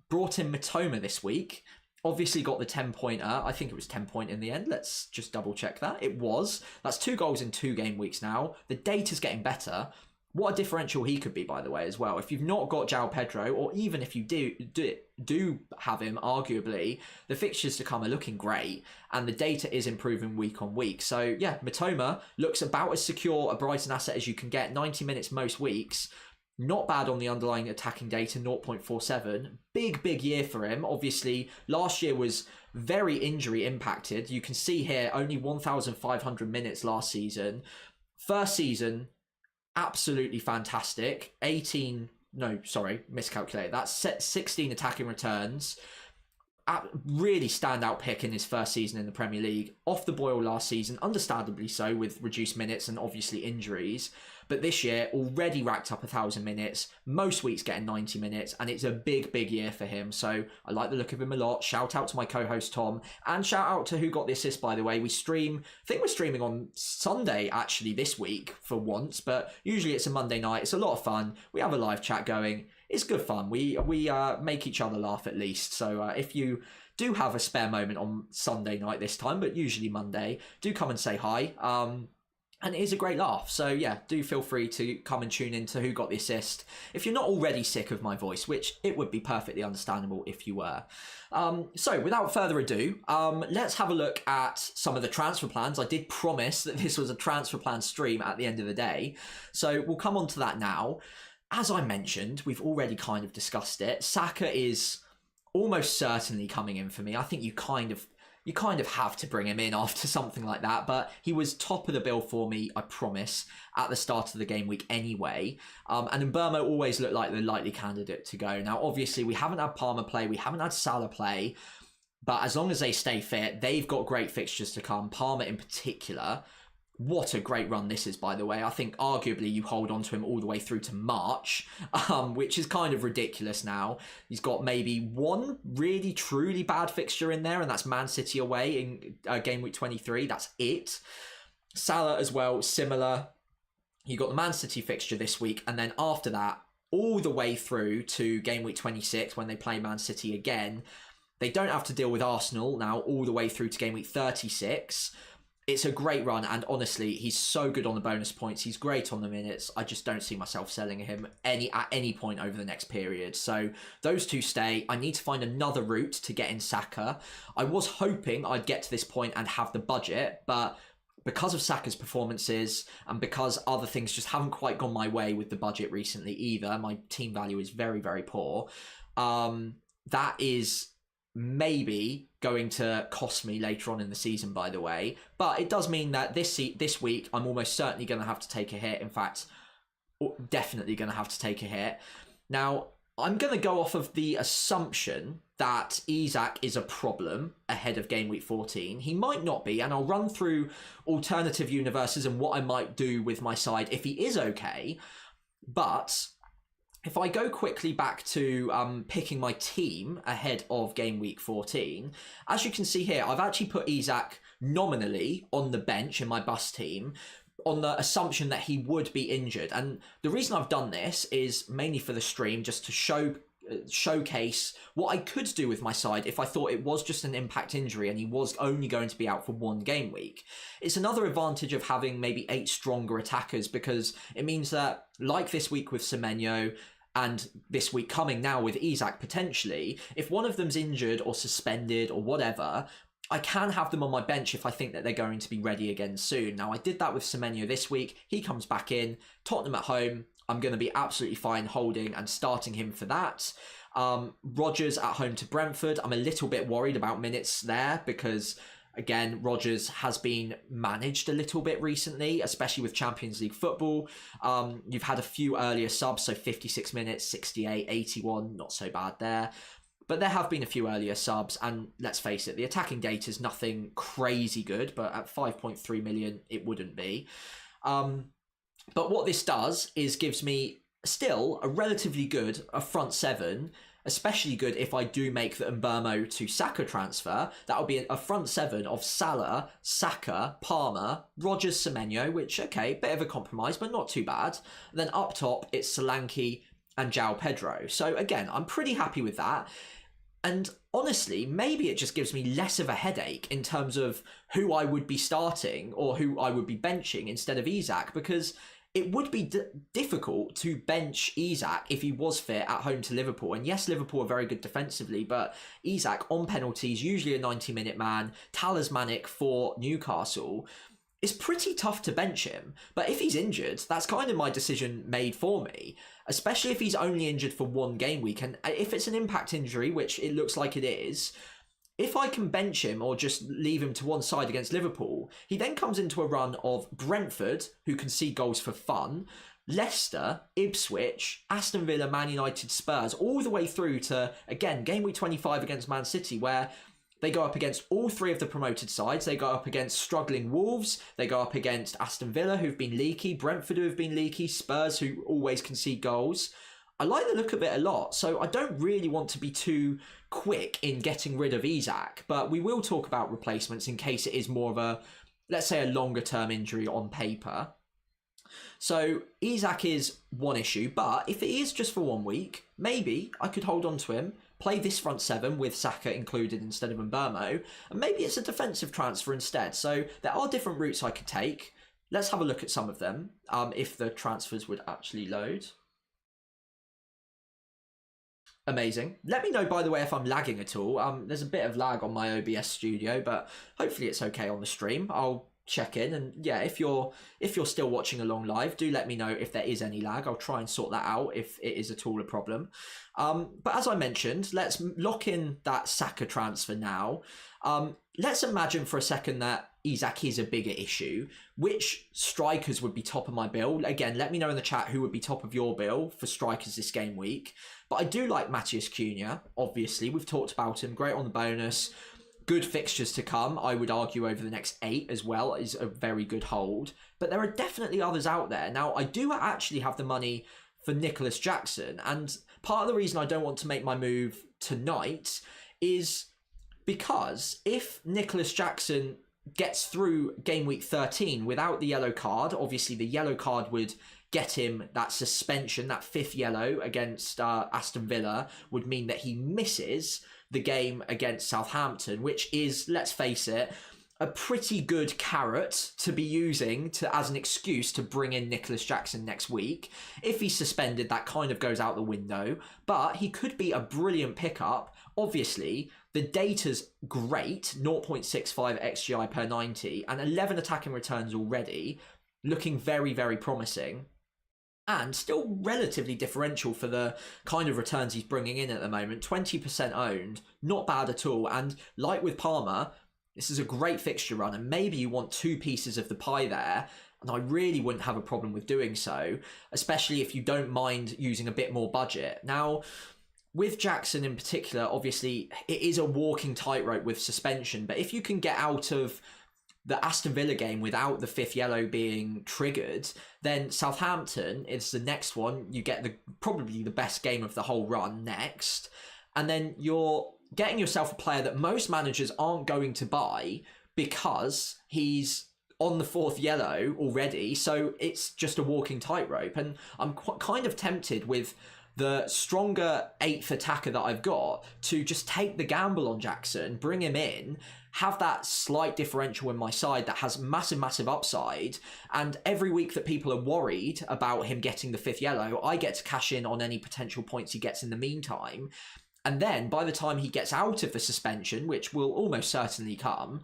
[SPEAKER 1] brought in Matoma this week. Obviously got the 10-pointer. I think it was 10-point in the end. Let's just double check that. It was. That's 2 goals in 2 game weeks now. The data's getting better. What a differential he could be, by the way, as well. If you've not got João Pedro, or even if you do have him, arguably, the fixtures to come are looking great, and the data is improving week on week. So, yeah, Matoma looks about as secure a Brighton asset as you can get. 90 minutes most weeks. Not bad on the underlying attacking data, 0.47. Big year for him. Obviously, last year was very injury impacted. You can see here, only 1,500 minutes last season. First season, absolutely fantastic. Miscalculated. That's 16 attacking returns. Really standout pick in his first season in the Premier League. Off the boil last season, understandably so, with reduced minutes and obviously injuries. But this year, already racked up 1,000 minutes. Most weeks getting 90 minutes, and it's a big year for him. So I like the look of him a lot. Shout out to my co-host Tom, and shout out to who got the assist, by the way. I think we're streaming on Sunday actually this week for once, but usually it's a Monday night. It's a lot of fun. We have a live chat going. It's good fun. We make each other laugh at least. So if you do have a spare moment on Sunday night this time, but usually Monday, do come and say hi. And it is a great laugh. So yeah, do feel free to come and tune in to who got the assist. If you're not already sick of my voice, which it would be perfectly understandable if you were. So without further ado, let's have a look at some of the transfer plans. I did promise that this was a transfer plan stream at the end of the day. So we'll come on to that now. As I mentioned, we've already kind of discussed it. Saka is almost certainly coming in for me. I think you kind of have to bring him in after something like that, but he was top of the bill for me, I promise, at the start of the game week anyway. And Mbeumo always looked like the likely candidate to go. Now, obviously, we haven't had Palmer play, we haven't had Salah play, but as long as they stay fit, they've got great fixtures to come, Palmer in particular. What a great run this is, by the way. I think arguably you hold on to him all the way through to March, which is kind of ridiculous now. He's got maybe one really, truly bad fixture in there, and that's Man City away in game week 23. That's it. Salah as well, similar. You got the Man City fixture this week, and then after that, all the way through to game week 26 when they play Man City again. They don't have to deal with Arsenal now all the way through to game week 36. It's a great run, and honestly, he's so good on the bonus points. He's great on the minutes. I just don't see myself selling him at any point over the next period. So those two stay. I need to find another route to get in Saka. I was hoping I'd get to this point and have the budget, but because of Saka's performances and because other things just haven't quite gone my way with the budget recently either, my team value is very poor. That is maybe going to cost me later on in the season, by the way, but it does mean that this week I'm almost certainly going to have to take a hit. In fact, definitely going to have to take a hit. Now, I'm going to go off of the assumption that Isak is a problem ahead of game week 14. He might not be, and I'll run through alternative universes and what I might do with my side if he is okay. But if I go quickly back to picking my team ahead of game week 14, as you can see here, I've actually put Isak nominally on the bench in my bus team on the assumption that he would be injured. And the reason I've done this is mainly for the stream, just to show showcase what I could do with my side if I thought it was just an impact injury and he was only going to be out for one game week. It's another advantage of having maybe 8 stronger attackers, because it means that, like this week with Semenyo, and this week coming now with Isak potentially, if one of them's injured or suspended or whatever, I can have them on my bench if I think that they're going to be ready again soon. Now, I did that with Semenyo this week. He comes back in. Tottenham at home. I'm going to be absolutely fine holding and starting him for that. Rodgers at home to Brentford. I'm a little bit worried about minutes there because, again, Rodgers has been managed a little bit recently, especially with Champions League football. You've had a few earlier subs, so 56 minutes, 68, 81, not so bad there. But there have been a few earlier subs, and let's face it, the attacking data is nothing crazy good, but at 5.3 million, it wouldn't be. But what this does is gives me still a relatively good front seven, especially good if I do make the Mbeumo to Saka transfer. That would be a front seven of Salah, Saka, Palmer, Rodgers, Semenyo, which, okay, bit of a compromise, but not too bad. And then up top, it's Solanke and João Pedro. So again, I'm pretty happy with that. And honestly, maybe it just gives me less of a headache in terms of who I would be starting or who I would be benching instead of Isak, because it would be difficult to bench Isak if he was fit at home to Liverpool. And yes, Liverpool are very good defensively, but Isak on penalties, usually a 90-minute man, talismanic for Newcastle. It's pretty tough to bench him. But if he's injured, that's kind of my decision made for me, especially if he's only injured for one game week. And if it's an impact injury, which it looks like it is, if I can bench him or just leave him to one side against Liverpool, he then comes into a run of Brentford, who concede goals for fun, Leicester, Ipswich, Aston Villa, Man United, Spurs, all the way through to, again, game week 25 against Man City, where they go up against all 3 of the promoted sides. They go up against struggling Wolves. They go up against Aston Villa, who've been leaky, Brentford, who have been leaky, Spurs, who always concede goals. I like the look of it a lot, so I don't really want to be too quick in getting rid of Isak, but we will talk about replacements in case it is more of a, let's say, a longer term injury on paper. So Isak is one issue, but if it is just for 1 week, maybe I could hold on to him, play this front seven with Saka included instead of Mbeumo, and maybe it's a defensive transfer instead. So there are different routes I could take. Let's have a look at some of them, if the transfers would actually load. Amazing. Let me know, by the way, if I'm lagging at all. There's a bit of lag on my OBS studio, but hopefully it's okay on the stream. I'll check in, and yeah, if you're still watching along live, do let me know if there is any lag. I'll try and sort that out if it is at all a problem. But as I mentioned, let's lock in that Saka transfer now. Let's imagine for a second that Isak is a bigger issue. Which strikers would be top of my bill? Again, let me know in the chat who would be top of your bill for strikers this game week. But I do like Matheus Cunha, obviously. We've talked about him. Great on the bonus. Good fixtures to come, I would argue, over the next 8 as well, is a very good hold. But there are definitely others out there. Now, I do actually have the money for Nicholas Jackson. And part of the reason I don't want to make my move tonight is because if Nicholas Jackson gets through game week 13 without the yellow card, obviously the yellow card would get him that suspension, that 5th yellow against Aston Villa would mean that he misses the game against Southampton, which is, let's face it, a pretty good carrot to be using as an excuse to bring in Nicholas Jackson next week. If he's suspended, that kind of goes out the window, but he could be a brilliant pickup. Obviously, the data's great, 0.65 XGI per 90 and 11 attacking returns already, looking very, very promising. And still relatively differential for the kind of returns he's bringing in at the moment. 20% owned, not bad at all. And like with Palmer, this is a great fixture run, and maybe you want 2 pieces of the pie there, and I really wouldn't have a problem with doing so, especially if you don't mind using a bit more budget. Now, with Jackson in particular, obviously, it is a walking tightrope with suspension, but if you can get out of the Aston Villa game without the 5th yellow being triggered, then Southampton is the next one. You get probably the best game of the whole run next. And then you're getting yourself a player that most managers aren't going to buy because he's on the 4th yellow already. So it's just a walking tightrope. And I'm kind of tempted with the stronger 8th attacker that I've got to just take the gamble on Jackson, bring him in, have that slight differential in my side that has massive upside, and every week that people are worried about him getting the 5th yellow, I get to cash in on any potential points he gets in the meantime. And then by the time he gets out of the suspension, which will almost certainly come,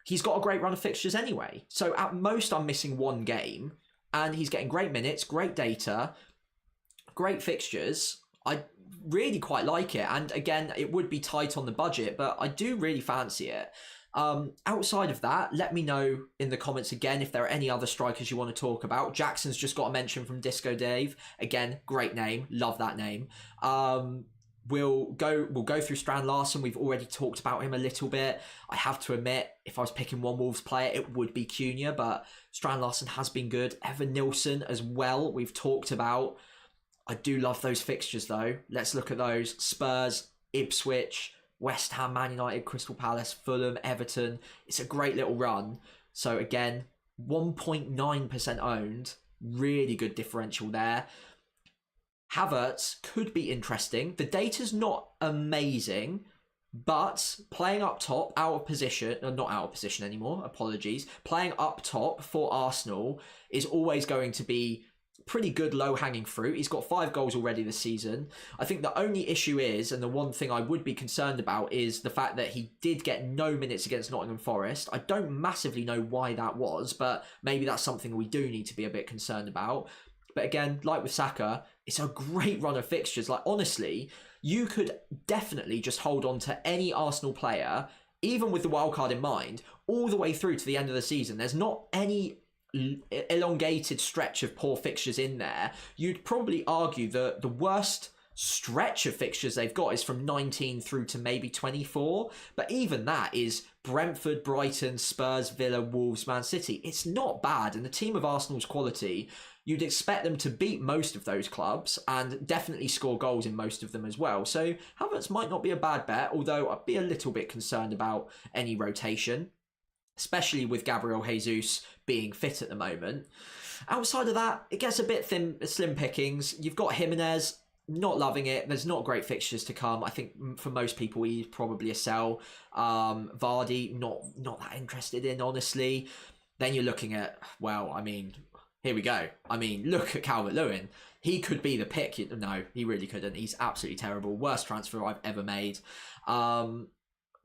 [SPEAKER 1] he's got a great run of fixtures anyway. So at most I'm missing 1 game, and he's getting great minutes, great data, great fixtures. I really quite like it. And again, it would be tight on the budget, but I do really fancy it. Outside of that, let me know in the comments again if there are any other strikers you want to talk about. Jackson's just got a mention from Disco Dave. Again, great name. Love that name. We'll go through Strand Larsen. We've already talked about him a little bit. I have to admit, if I was picking one Wolves player, it would be Cunha, but Strand Larsen has been good. Evan Nilsson as well, we've talked about. I do love those fixtures though. Let's look at those. Spurs, Ipswich, West Ham, Man United, Crystal Palace, Fulham, Everton. It's a great little run. So again, 1.9% owned. Really good differential there. Havertz could be interesting. The data's not amazing, but playing up top, out of position, not out of position anymore, apologies. Playing up top for Arsenal is always going to be pretty good low-hanging fruit. He's got 5 goals already this season. I think the only issue is, and the one thing I would be concerned about, is the fact that he did get no minutes against Nottingham Forest. I don't massively know why that was, but maybe that's something we do need to be a bit concerned about. But again, like with Saka, it's a great run of fixtures. Like, honestly, you could definitely just hold on to any Arsenal player, even with the wildcard in mind, all the way through to the end of the season. There's not any elongated stretch of poor fixtures in there. You'd probably argue that the worst stretch of fixtures they've got is from 19 through to maybe 24. But even that is Brentford, Brighton, Spurs, Villa, Wolves, Man City. It's not bad. And the team of Arsenal's quality, you'd expect them to beat most of those clubs and definitely score goals in most of them as well. So Havertz might not be a bad bet, although I'd be a little bit concerned about any rotation, especially with Gabriel Jesus being fit at the moment. Outside of that, it gets a bit slim pickings. You've got Jimenez, not loving it. There's not great fixtures to come. I think for most people, he's probably a sell. Vardy, not that interested in, honestly. Then you're looking at, well, I mean, here we go. I mean, look at Calvert-Lewin. He could be the pick. No, he really couldn't. He's absolutely terrible. Worst transfer I've ever made.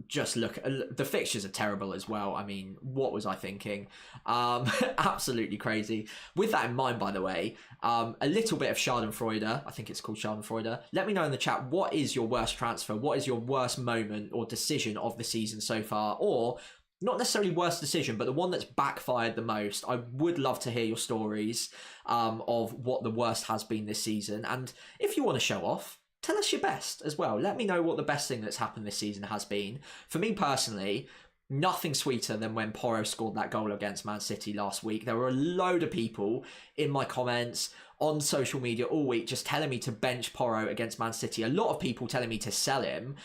[SPEAKER 1] Just look, the fixtures are terrible as well. I mean, what was I thinking? Absolutely crazy. With that in mind, by the way, a little bit of Schadenfreude. I think it's called Schadenfreude. Let me know in the chat, what is your worst transfer? What is your worst moment or decision of the season so far? Or not necessarily worst decision, but the one that's backfired the most. I would love to hear your stories of what the worst has been this season. And if you want to show off, tell us your best as well. Let me know what the best thing that's happened this season has been. For me personally, nothing sweeter than when Porro scored that goal against Man City last week. There were a load of people in my comments on social media all week just telling me to bench Porro against Man City. A lot of people telling me to sell him.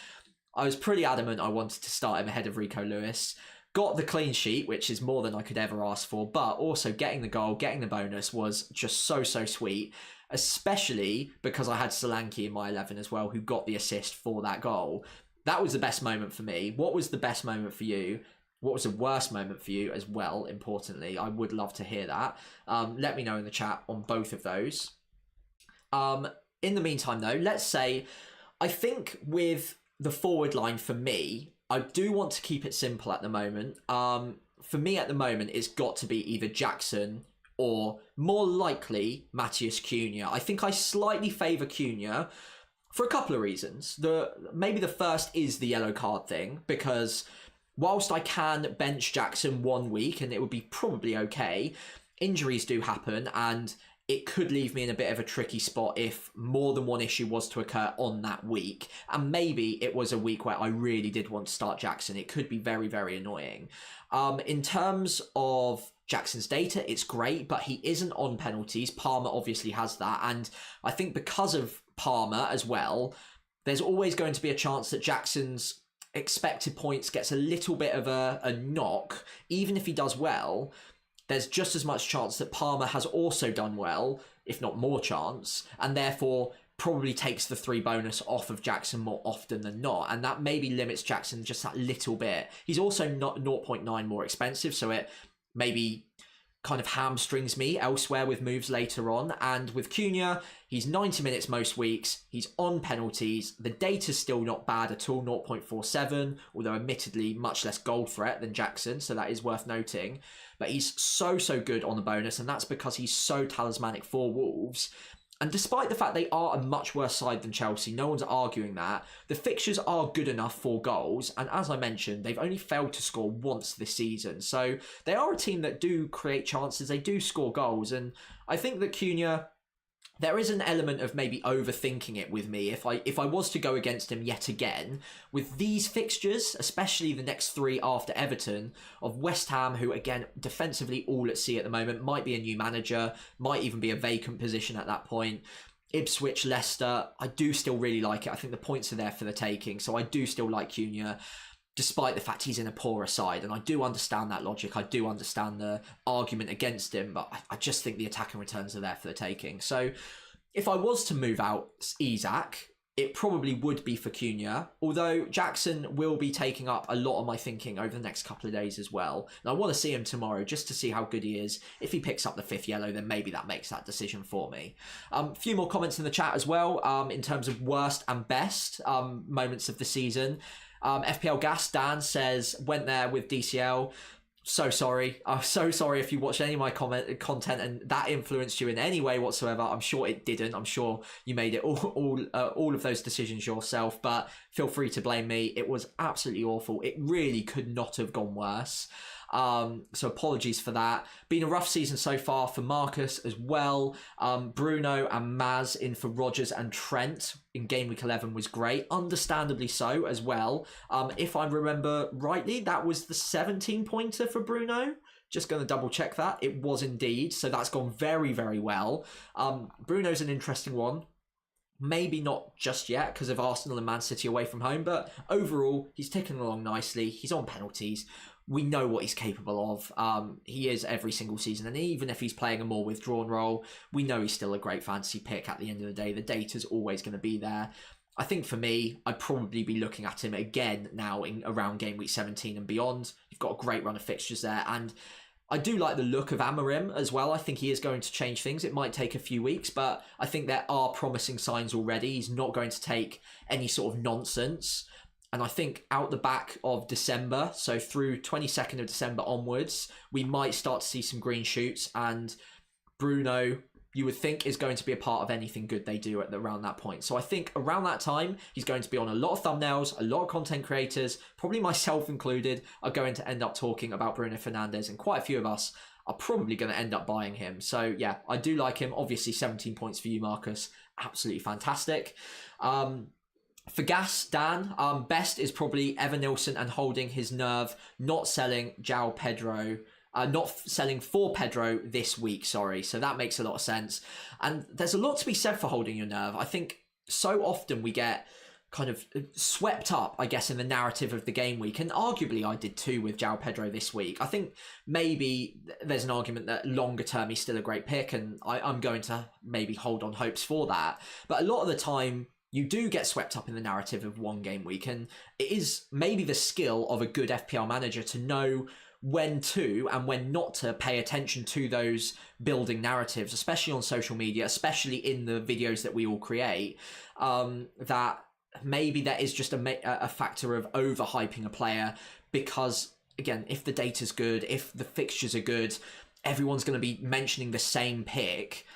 [SPEAKER 1] I was pretty adamant I wanted to start him ahead of Rico Lewis. Got the clean sheet, which is more than I could ever ask for, but also getting the goal, getting the bonus was just so sweet, especially because I had Solanke in my 11 as well, who got the assist for that goal. That was the best moment for me. What was the best moment for you? What was the worst moment for you as well, importantly? I would love to hear that. Let me know in the chat on both of those. In the meantime, though, let's say, I think with the forward line for me, I do want to keep it simple at the moment. For me at the moment, it's got to be either Jackson or more likely Matheus Cunha. I think I slightly favour Cunha for a couple of reasons. Maybe the first is the yellow card thing, because whilst I can bench Jackson 1 week and it would be probably okay, injuries do happen and it could leave me in a bit of a tricky spot if more than one issue was to occur on that week. And maybe it was a week where I really did want to start Jackson. It could be very annoying. In terms of Jackson's data, it's great, but he isn't on penalties. Palmer obviously has that. And I think because of Palmer as well, there's always going to be a chance that Jackson's expected points gets a little bit of a knock. Even if he does well, there's just as much chance that Palmer has also done well, if not more chance, and therefore probably takes the 3 bonus off of Jackson more often than not, and that maybe limits Jackson just that little bit. He's also not 0.9 more expensive, so it maybe kind of hamstrings me elsewhere with moves later on. And with Cunha, he's 90 minutes most weeks, he's on penalties, the data's still not bad at all, 0.47, although admittedly much less goal threat than Jackson, so that is worth noting. But he's so good on the bonus, and that's because he's so talismanic for Wolves. And despite the fact they are a much worse side than Chelsea, no one's arguing that, the fixtures are good enough for goals. And as I mentioned, they've only failed to score once this season. So they are a team that do create chances, they do score goals. And I think that Cunha, there is an element of maybe overthinking it with me. If I was to go against him yet again, with these fixtures, especially the next 3 after Everton, of West Ham, who again, defensively all at sea at the moment, might be a new manager, might even be a vacant position at that point. Ipswich, Leicester, I do still really like it. I think the points are there for the taking, so I do still like Cunha, despite the fact he's in a poorer side. And I do understand that logic. I do understand the argument against him, but I just think the attacking returns are there for the taking. So if I was to move out Isak, it probably would be for Cunha, although Jackson will be taking up a lot of my thinking over the next couple of days as well. And I want to see him tomorrow just to see how good he is. If he picks up the 5th yellow, then maybe that makes that decision for me. A few more comments in the chat as well, in terms of worst and best moments of the season. FPL Gas Dan says, went there with DCL. So sorry. I'm so sorry if you watched any of my content and that influenced you in any way whatsoever. I'm sure it didn't. I'm sure you made it all of those decisions yourself, but feel free to blame me. It was absolutely awful. It really could not have gone worse. So apologies for that. Been a rough season so far for Marcus as well. Bruno and Maz in for Rodgers and Trent in game week 11 was great, understandably so as well. If I remember rightly, that was the 17 pointer for Bruno. Just going to double check that. It was indeed. So that's gone very well. Bruno's an interesting one. Maybe not just yet because of Arsenal and Man City away from home, but overall, he's ticking along nicely. He's on penalties. We know what he's capable of. He is every single season, and even if he's playing a more withdrawn role, we know he's still a great fantasy pick at the end of the day. The data's always going to be there. I think for me, I'd probably be looking at him again now in around game week 17 and beyond. You've got a great run of fixtures there, and I do like the look of Amorim as well. I think he is going to change things. It might take a few weeks, but I think there are promising signs already. He's not going to take any sort of nonsense. And I think out the back of December, so through 22nd of December onwards, we might start to see some green shoots. And Bruno, you would think, is going to be a part of anything good they do around that point. So I think around that time, he's going to be on a lot of thumbnails, a lot of content creators, probably myself included, are going to end up talking about Bruno Fernandez. And quite a few of us are probably going to end up buying him. So yeah, I do like him. Obviously 17 points for you, Marcus. Absolutely fantastic. For Gas, Dan, best is probably Evanilson and holding his nerve, not selling João Pedro, not selling for Pedro this week, sorry. So that makes a lot of sense. And there's a lot to be said for holding your nerve. I think so often we get kind of swept up, I guess, in the narrative of the game week. And arguably I did too with João Pedro this week. I think maybe there's an argument that longer term he's still a great pick, and I'm going to maybe hold on hopes for that. But a lot of the time, you do get swept up in the narrative of one game week, and it is maybe the skill of a good FPL manager to know when to and when not to pay attention to those building narratives, especially on social media, especially in the videos that we all create, that maybe there is just a factor of overhyping a player because, again, if the data's good, if the fixtures are good, everyone's going to be mentioning the same pick.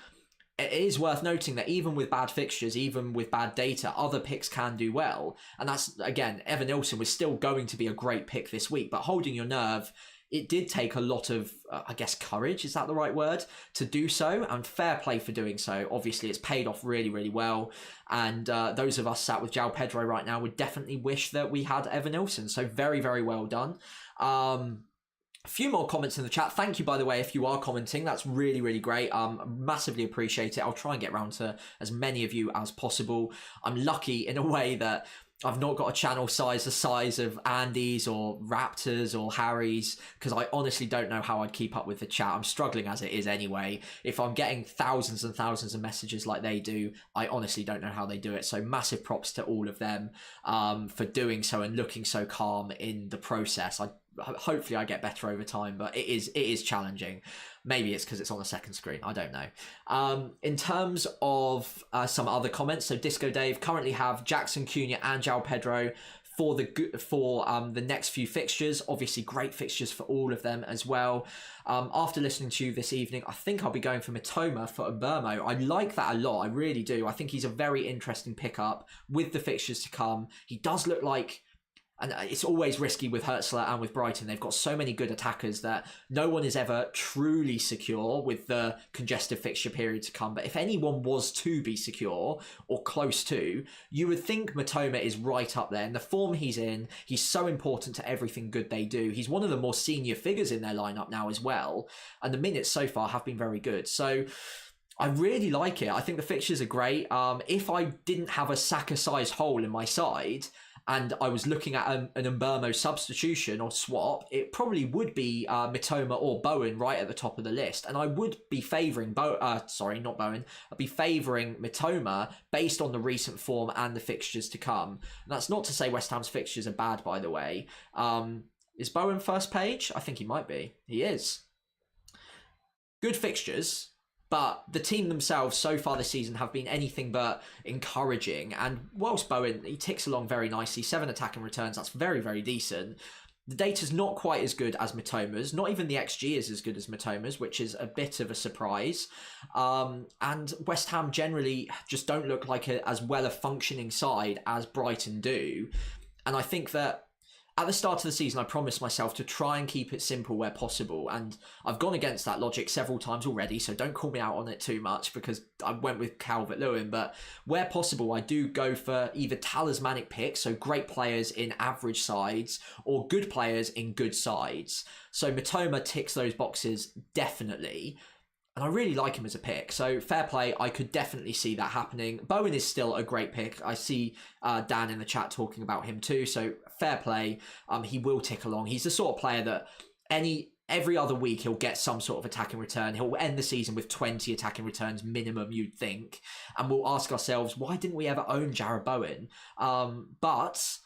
[SPEAKER 1] It is worth noting that even with bad fixtures, even with bad data, other picks can do well. And that's, again, Evanilson was still going to be a great pick this week, but holding your nerve, it did take a lot of, I guess, courage, is that the right word, to do so, and fair play for doing so. Obviously, it's paid off really well, and those of us sat with João Pedro right now would definitely wish that we had Evanilson, so very well done. A few more comments in the chat. Thank you, by the way, if you are commenting. That's really great. Massively appreciate it. I'll try and get around to as many of you as possible. I'm lucky in a way that I've not got a channel size the size of Andy's or Raptors or Harry's, because I honestly don't know how I'd keep up with the chat. I'm struggling as it is anyway. If I'm getting thousands and thousands of messages like they do, I honestly don't know how they do it. So massive props to all of them for doing so and looking so calm in the process. Hopefully I get better over time, but it is challenging. Maybe it's because it's on the second screen. I don't know. In terms of some other comments, so Disco Dave currently have Jackson, Cunha and João Pedro for the next few fixtures. Obviously great fixtures for all of them as well. After listening to you this evening, I think I'll be going for Matoma for Mbeumo. I like that a lot. I really do. I think he's a very interesting pickup with the fixtures to come. He does look like, and it's always risky with Hertzler and with Brighton. They've got so many good attackers that no one is ever truly secure with the congested fixture period to come. But if anyone was to be secure or close to, you would think Matoma is right up there. And the form he's in, he's so important to everything good they do. He's one of the more senior figures in their lineup now as well. And the minutes so far have been very good. So I really like it. I think the fixtures are great. If I didn't have a Saka-sized hole in my side, and I was looking at an Mbeumo substitution or swap, it probably would be Matoma or Bowen right at the top of the list. And I would be favouring I'd be favouring Matoma based on the recent form and the fixtures to come. And that's not to say West Ham's fixtures are bad, by the way. Is Bowen first page? I think he might be. He is. Good fixtures. But the team themselves so far this season have been anything but encouraging. And whilst Bowen, he ticks along very nicely, 7 attacking returns, that's very, very decent. The data's not quite as good as Matoma's. Not even the XG is as good as Matoma's, which is a bit of a surprise. And West Ham generally just don't look like as well a functioning side as Brighton do. And I think that at the start of the season, I promised myself to try and keep it simple where possible. And I've gone against that logic several times already, so don't call me out on it too much because I went with Calvert-Lewin. But where possible, I do go for either talismanic picks, so great players in average sides, or good players in good sides. So Matoma ticks those boxes definitely. And I really like him as a pick. So fair play, I could definitely see that happening. Bowen is still a great pick. I see Dan in the chat talking about him too. So fair play. He will tick along. He's the sort of player that every other week he'll get some sort of attacking return. He'll end the season with 20 attacking returns minimum, you'd think. And we'll ask ourselves, why didn't we ever own Jarrod Bowen? But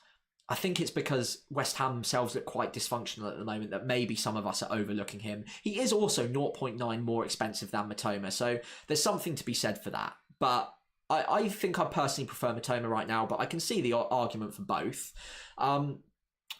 [SPEAKER 1] I think it's because West Ham themselves look quite dysfunctional at the moment that maybe some of us are overlooking him. He is also 0.9 more expensive than Matoma, so there's something to be said for that. But I think I personally prefer Matoma right now, but I can see the argument for both.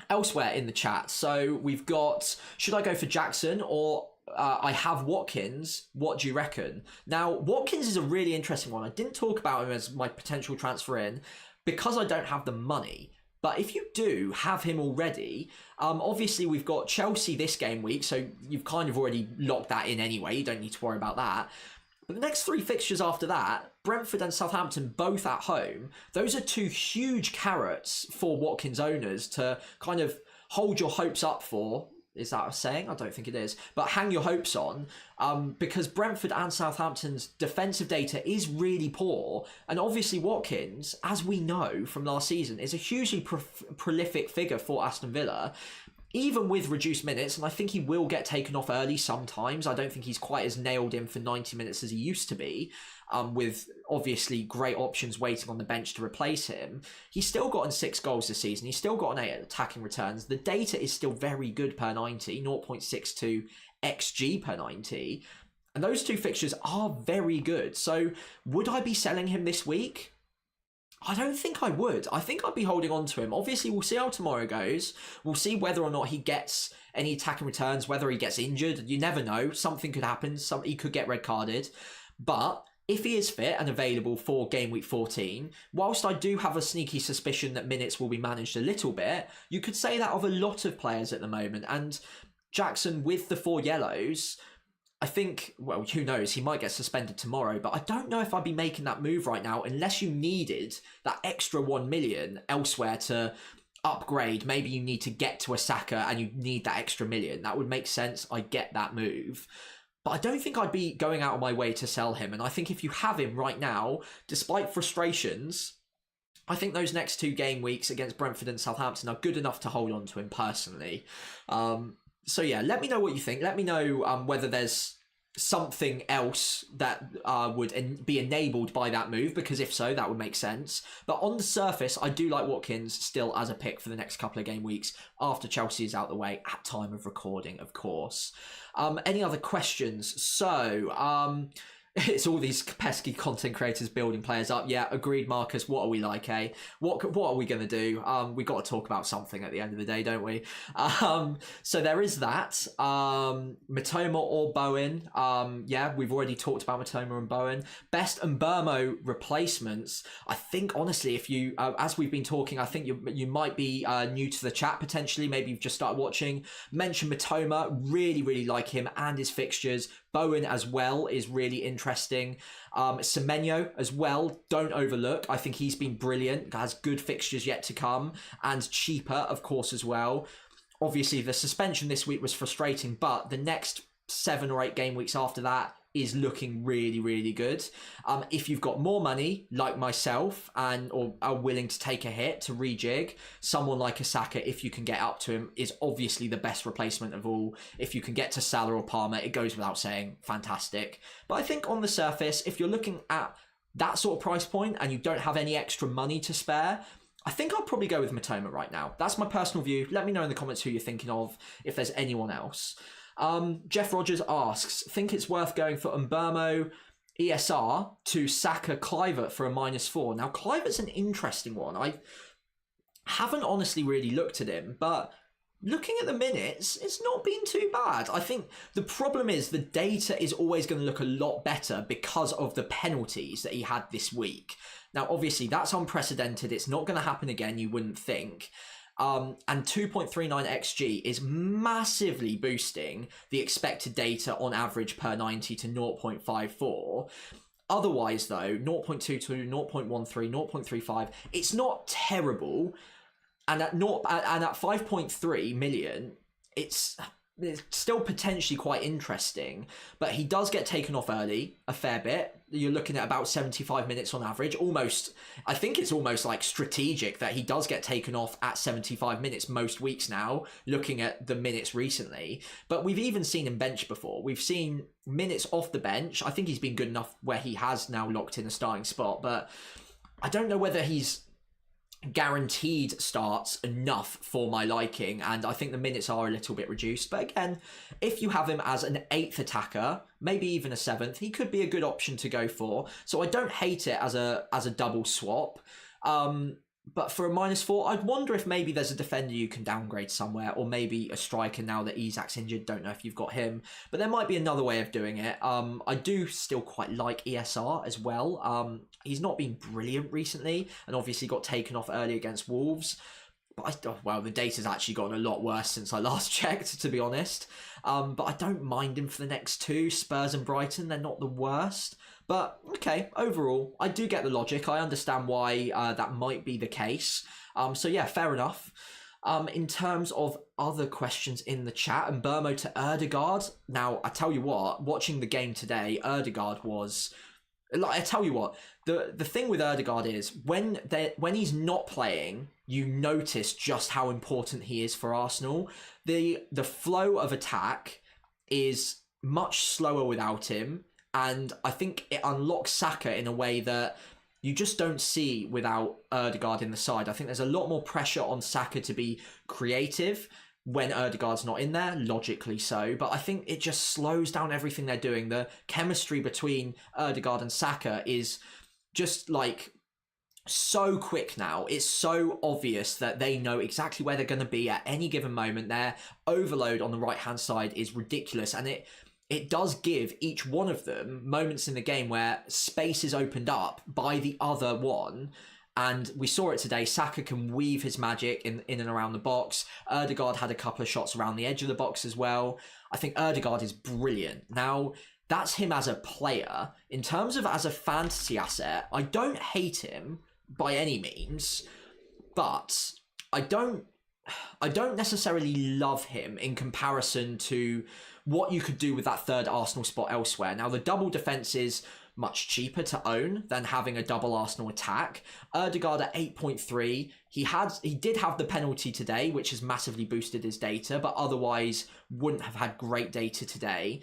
[SPEAKER 1] Elsewhere in the chat, so we've got, should I go for Jackson or I have Watkins? What do you reckon? Now, Watkins is a really interesting one. I didn't talk about him as my potential transfer in because I don't have the money. But if you do have him already, obviously we've got Chelsea this game week, so you've kind of already locked that in anyway. You don't need to worry about that. But the next 3 fixtures after that, Brentford and Southampton both at home, those are 2 huge carrots for Watkins owners to kind of hold your hopes up for. Is that a saying? I don't think it is. But hang your hopes on, because Brentford and Southampton's defensive data is really poor. And obviously Watkins, as we know from last season, is a hugely prolific figure for Aston Villa, even with reduced minutes. And I think he will get taken off early sometimes. I don't think he's quite as nailed in for 90 minutes as he used to be. With obviously great options waiting on the bench to replace him. He's still gotten 6 goals this season. He's still got an 8 attacking returns. The data is still very good per 90, 0.62 XG per 90. And those 2 fixtures are very good. So would I be selling him this week? I don't think I would. I think I'd be holding on to him. Obviously, we'll see how tomorrow goes. We'll see whether or not he gets any attacking returns, whether he gets injured. You never know. Something could happen. He could get red carded. But if he is fit and available for game week 14, whilst I do have a sneaky suspicion that minutes will be managed a little bit, you could say that of a lot of players at the moment. And Jackson with the 4 yellows, I think, well, who knows, he might get suspended tomorrow, but I don't know if I'd be making that move right now unless you needed that extra 1 million elsewhere to upgrade. Maybe you need to get to a Saka and you need that extra million. That would make sense. I get that move. But I don't think I'd be going out of my way to sell him. And I think if you have him right now, despite frustrations, I think those next 2 game weeks against Brentford and Southampton are good enough to hold on to him personally. So yeah, let me know what you think. Let me know whether there's something else that would be enabled by that move, because if so, that would make sense. But on the surface, I do like Watkins still as a pick for the next couple of game weeks after Chelsea is out the way at time of recording, of course. Any other questions? So it's all these pesky content creators building players up. Yeah, agreed, Marcus. What are we like, eh? What are we going to do? We got to talk about something at the end of the day, don't we? So there is that. Matoma or Bowen. Yeah, we've already talked about Matoma and Bowen. Best and Burmo replacements. I think, honestly, if you, as we've been talking, I think you might be new to the chat, potentially. Maybe you've just started watching. Mention Matoma. Really, really like him and his fixtures. Bowen as well is really interesting. Semenyo as well, don't overlook. I think he's been brilliant, has good fixtures yet to come, and cheaper, of course, as well. Obviously, the suspension this week was frustrating, but the next 7 or 8 game weeks after that is looking really, really good. If you've got more money, like myself, or are willing to take a hit to rejig, someone like Saka, if you can get up to him, is obviously the best replacement of all. If you can get to Salah or Palmer, it goes without saying, fantastic. But I think on the surface, if you're looking at that sort of price point and you don't have any extra money to spare, I think I'll probably go with Matoma right now. That's my personal view. Let me know in the comments who you're thinking of, if there's anyone else. Jeff Rogers asks, think it's worth going for Umbermo, ESR to Saka Kluivert for a -4. Now, Kluivert's an interesting one. I haven't honestly really looked at him, but looking at the minutes, it's not been too bad. I think the problem is the data is always going to look a lot better because of the penalties that he had this week. Now, obviously, that's unprecedented. It's not going to happen again, you wouldn't think. And 2.39 XG is massively boosting the expected data on average per 90 to 0.54. Otherwise, though, 0.22, 0.13, 0.35, it's not terrible. And at 5.3 million, it's still potentially quite interesting, but he does get taken off early a fair bit. You're looking at about 75 minutes on average. Almost, I think it's almost like strategic that he does get taken off at 75 minutes most weeks now, looking at the minutes recently. But we've even seen him bench before. We've seen minutes off the bench. I think he's been good enough where he has now locked in a starting spot, but I don't know whether he's guaranteed starts enough for my liking, and I think the minutes are a little bit reduced. But again, if you have him as an 8th attacker, maybe even a 7th, he could be a good option to go for. So I don't hate it as a double swap. But for a -4, I'd wonder if maybe there's a defender you can downgrade somewhere, or maybe a striker now that Isak's injured. Don't know if you've got him, but there might be another way of doing it. I do still quite like ESR as well. He's not been brilliant recently, and obviously got taken off early against Wolves. But the data's actually gotten a lot worse since I last checked, to be honest. But I don't mind him for the next 2. Spurs and Brighton, they're not the worst. But, okay, overall, I do get the logic. I understand why that might be the case. So, yeah, fair enough. In terms of other questions in the chat, and Burmo to Ødegaard. Now, I tell you what, watching the game today, Ødegaard was... I tell you what, the thing with Ødegaard is when he's not playing, you notice just how important he is for Arsenal. The flow of attack is much slower without him, and I think it unlocks Saka in a way that you just don't see without Ødegaard in the side. I think there's a lot more pressure on Saka to be creative when Ødegaard's not in there, logically so. But I think it just slows down everything they're doing. The chemistry between Ødegaard and Saka is just like so quick now. It's so obvious that they know exactly where they're going to be at any given moment. Their overload on the right-hand side is ridiculous, and it does give each one of them moments in the game where space is opened up by the other one. And we saw it today. Saka can weave his magic in and around the box. Ødegaard had a couple of shots around the edge of the box as well. I think Ødegaard is brilliant. Now, that's him as a player. In terms of as a fantasy asset, I don't hate him by any means, but I don't necessarily love him in comparison to what you could do with that third Arsenal spot elsewhere. Now, the double defences much cheaper to own than having a double Arsenal attack. Ødegaard at 8.3. He did have the penalty today, which has massively boosted his data, but otherwise wouldn't have had great data today.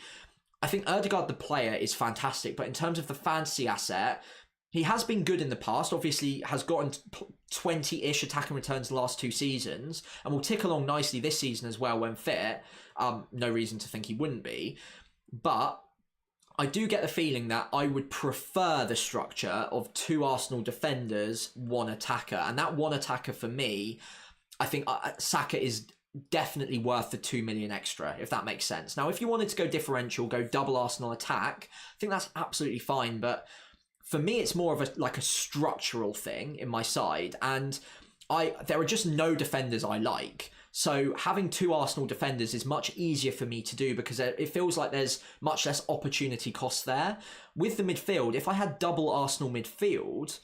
[SPEAKER 1] I think Ødegaard, the player, is fantastic, but in terms of the fantasy asset, he has been good in the past. Obviously, has gotten 20-ish attacking returns the last 2 seasons, and will tick along nicely this season as well when fit. No reason to think he wouldn't be. But I do get the feeling that I would prefer the structure of 2 Arsenal defenders, 1 attacker. And that 1 attacker for me, I think Saka is definitely worth the 2 million extra, if that makes sense. Now, if you wanted to go differential, go double Arsenal attack, I think that's absolutely fine. But for me, it's more of a structural thing in my side. And there are just no defenders I like. So having 2 Arsenal defenders is much easier for me to do because it feels like there's much less opportunity cost there. With the midfield, if I had double Arsenal midfield,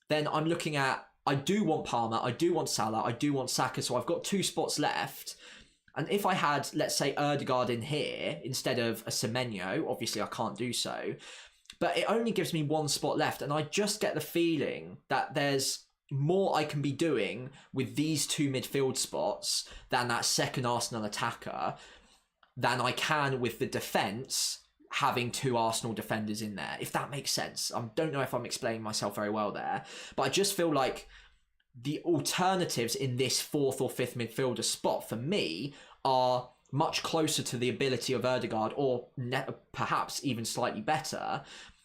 [SPEAKER 1] then I'm looking at, I do want Palmer, I do want Salah, I do want Saka, so I've got 2 spots left. And if I had, let's say, Ødegaard in here instead of a Semenyo, obviously I can't do so, but it only gives me 1 spot left, and I just get the feeling that there's more I can be doing with these 2 midfield spots than that second Arsenal attacker than I can with the defence having 2 Arsenal defenders in there, if that makes sense. I don't know if I'm explaining myself very well there, but I just feel like the alternatives in this 4th or 5th midfielder spot for me are much closer to the ability of Ødegaard, or perhaps even slightly better.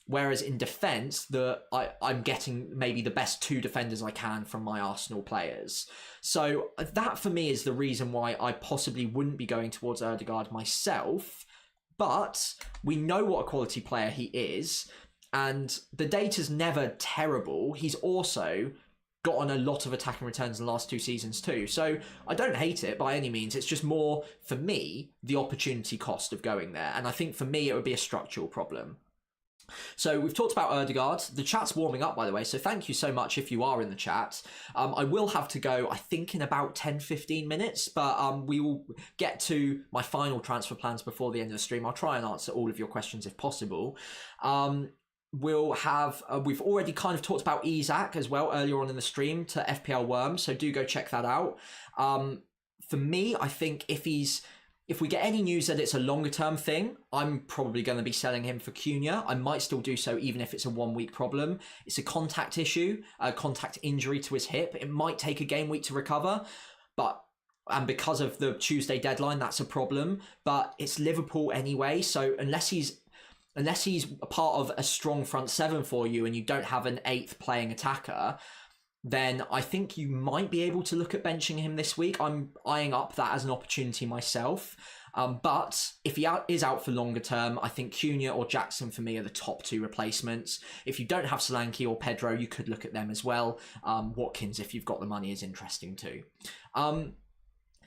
[SPEAKER 1] Whereas in defence, I'm getting maybe the best 2 defenders I can from my Arsenal players. So that for me is the reason why I possibly wouldn't be going towards Ødegaard myself. But we know what a quality player he is, and the data's never terrible. He's also gotten a lot of attacking returns in the last 2 seasons too. So I don't hate it by any means. It's just more, for me, the opportunity cost of going there. And I think for me, it would be a structural problem. So we've talked about Ødegaard. The chat's warming up, by the way, so thank you so much if you are in the chat. I will have to go, I think, in about 10-15 minutes, but we will get to my final transfer plans before the end of the stream. I'll try and answer all of your questions if possible. We'll have, we've already kind of talked about Isak as well earlier on in the stream to FPL Worms, so do go check that out. For me, I think if we get any news that it's a longer term thing, I'm probably going to be selling him for Cunha. I might still do so even if it's a 1-week problem. It's a contact issue, a contact injury to his hip. It might take a game week to recover, and because of the Tuesday deadline, that's a problem. But it's Liverpool anyway, so unless he's a part of a strong front 7 for you and you don't have an 8th playing attacker, then I think you might be able to look at benching him this week. I'm eyeing up that as an opportunity myself. But if he is out for longer term, I think Cunha or Jackson for me are the top 2 replacements. If you don't have Solanke or Pedro, you could look at them as well. Watkins, if you've got the money, is interesting too.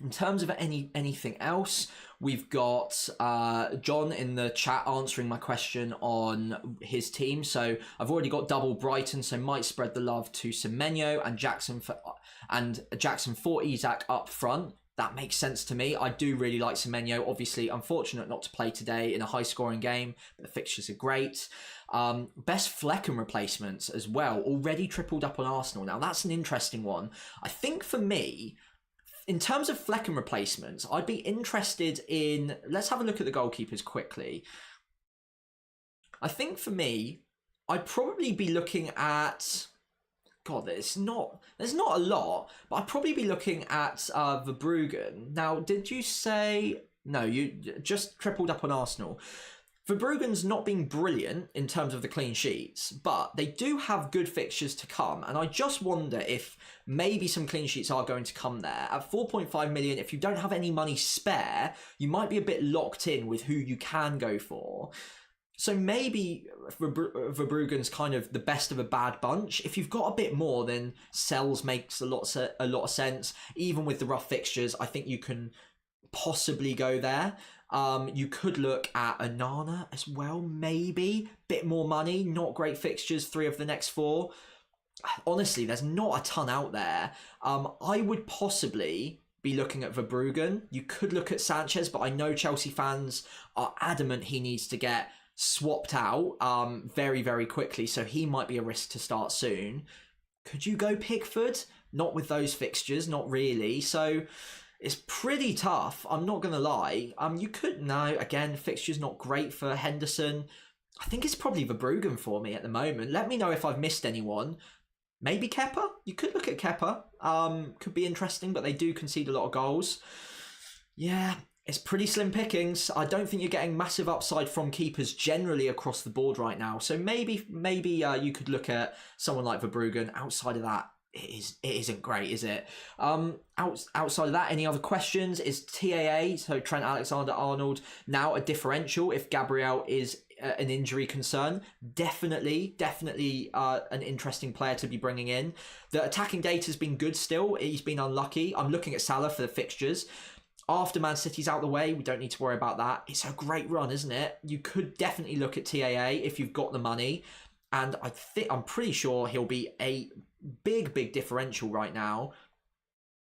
[SPEAKER 1] In terms of anything else, we've got John in the chat answering my question on his team. So I've already got double Brighton, so might spread the love to Semenyo and Jackson for Isak up front. That makes sense to me. I do really like Semenyo. Obviously, unfortunate not to play today in a high-scoring game, but the fixtures are great. Best Flecken replacements as well, already tripled up on Arsenal. Now, that's an interesting one. I think for me, in terms of Flecken replacements, I'd be interested in... Let's have a look at the goalkeepers quickly. I think for me, I'd probably be looking at... God, there's not a lot, but I'd probably be looking at Verbruggen. Now, did you say... No, you just tripled up on Arsenal. Verbruggen's not been brilliant in terms of the clean sheets, but they do have good fixtures to come, and I just wonder if maybe some clean sheets are going to come there. At 4.5 million, if you don't have any money spare, you might be a bit locked in with who you can go for. So maybe Verbruggen's kind of the best of a bad bunch. If you've got a bit more, then Sells makes a lot of sense. Even with the rough fixtures, I think you can possibly go there. You could look at Onana as well, maybe. Bit more money, not great fixtures, 3 of the next 4. Honestly, there's not a ton out there. I would possibly be looking at Verbruggen. You could look at Sanchez, but I know Chelsea fans are adamant he needs to get swapped out very, very quickly, so he might be a risk to start soon. Could you go Pickford? Not with those fixtures, not really. So it's pretty tough, I'm not going to lie. You could, no, again, fixture's not great for Henderson. I think it's probably Verbruggen for me at the moment. Let me know if I've missed anyone. Maybe Kepa? You could look at Kepa. Could be interesting, but they do concede a lot of goals. Yeah, it's pretty slim pickings. I don't think you're getting massive upside from keepers generally across the board right now. So maybe you could look at someone like Verbruggen. Outside of that, it isn't great, is it? Outside of that, any other questions? Is TAA, so Trent Alexander-Arnold, now a differential if Gabriel is an injury concern? Definitely an interesting player to be bringing in. The attacking data has been good still. He's been unlucky. I'm looking at Salah for the fixtures. After Man City's out the way, we don't need to worry about that. It's a great run, isn't it? You could definitely look at TAA if you've got the money. And I'm pretty sure he'll be a big differential right now.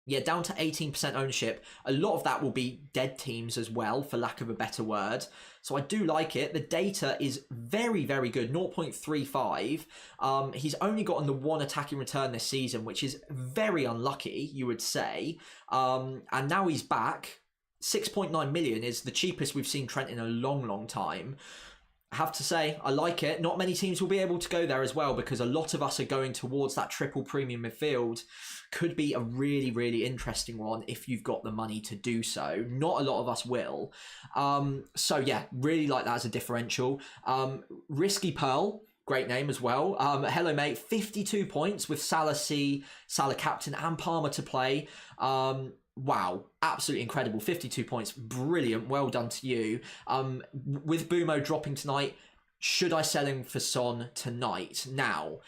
[SPEAKER 1] Yeah, down to 18% ownership. A lot of that will be dead teams as well, for lack of a better word. So I do like it. The data is very, very good, 0.35. He's only gotten the one attacking return this season, which is very unlucky, you would say. And now he's back. 6.9 million is the cheapest we've seen Trent in a long time. I have to say, I like it. Not many teams will be able to go there as well, because a lot of us are going towards that triple premium midfield. Could be a really interesting one if you've got the money to do so. Not a lot of us will. So yeah, really like that as a differential. Risky Pearl, great name as well. Hello mate, 52 points with Salah C, Salah captain and Palmer to play. Wow, absolutely incredible. 52 points, brilliant. Well done to you. With Bumo dropping tonight, should I sell him for Son tonight? Now,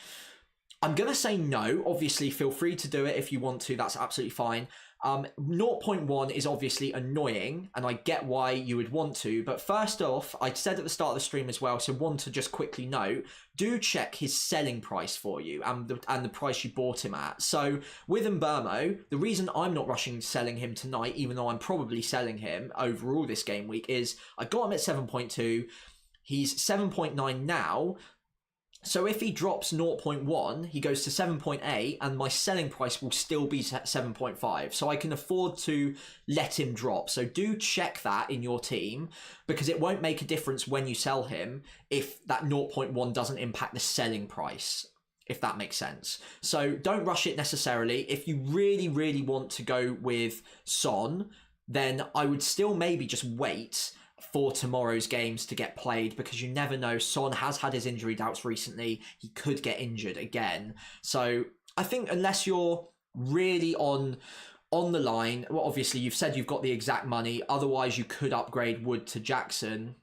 [SPEAKER 1] I'm going to say no. Obviously, feel free to do it if you want to. That's absolutely fine. 0.1 is obviously annoying, and I get why you would want to. But first off, I said at the start of the stream as well, so want to just quickly note, do check his selling price for you and the price you bought him at. So with Mbermo, the reason I'm not rushing selling him tonight, even though I'm probably selling him overall this game week, is I got him at 7.2. He's 7.9 now. So if he drops 0.1, he goes to 7.8, and my selling price will still be 7.5. So I can afford to let him drop. So do check that in your team, because it won't make a difference when you sell him if that 0.1 doesn't impact the selling price, if that makes sense. So don't rush it necessarily. If you really want to go with Son, then I would still maybe just wait for tomorrow's games to get played, because you never know. Son has had his injury doubts recently. He could get injured again. So I think unless you're really on the line, well, obviously you've said you've got the exact money. Otherwise, you could upgrade Wood to Jackson.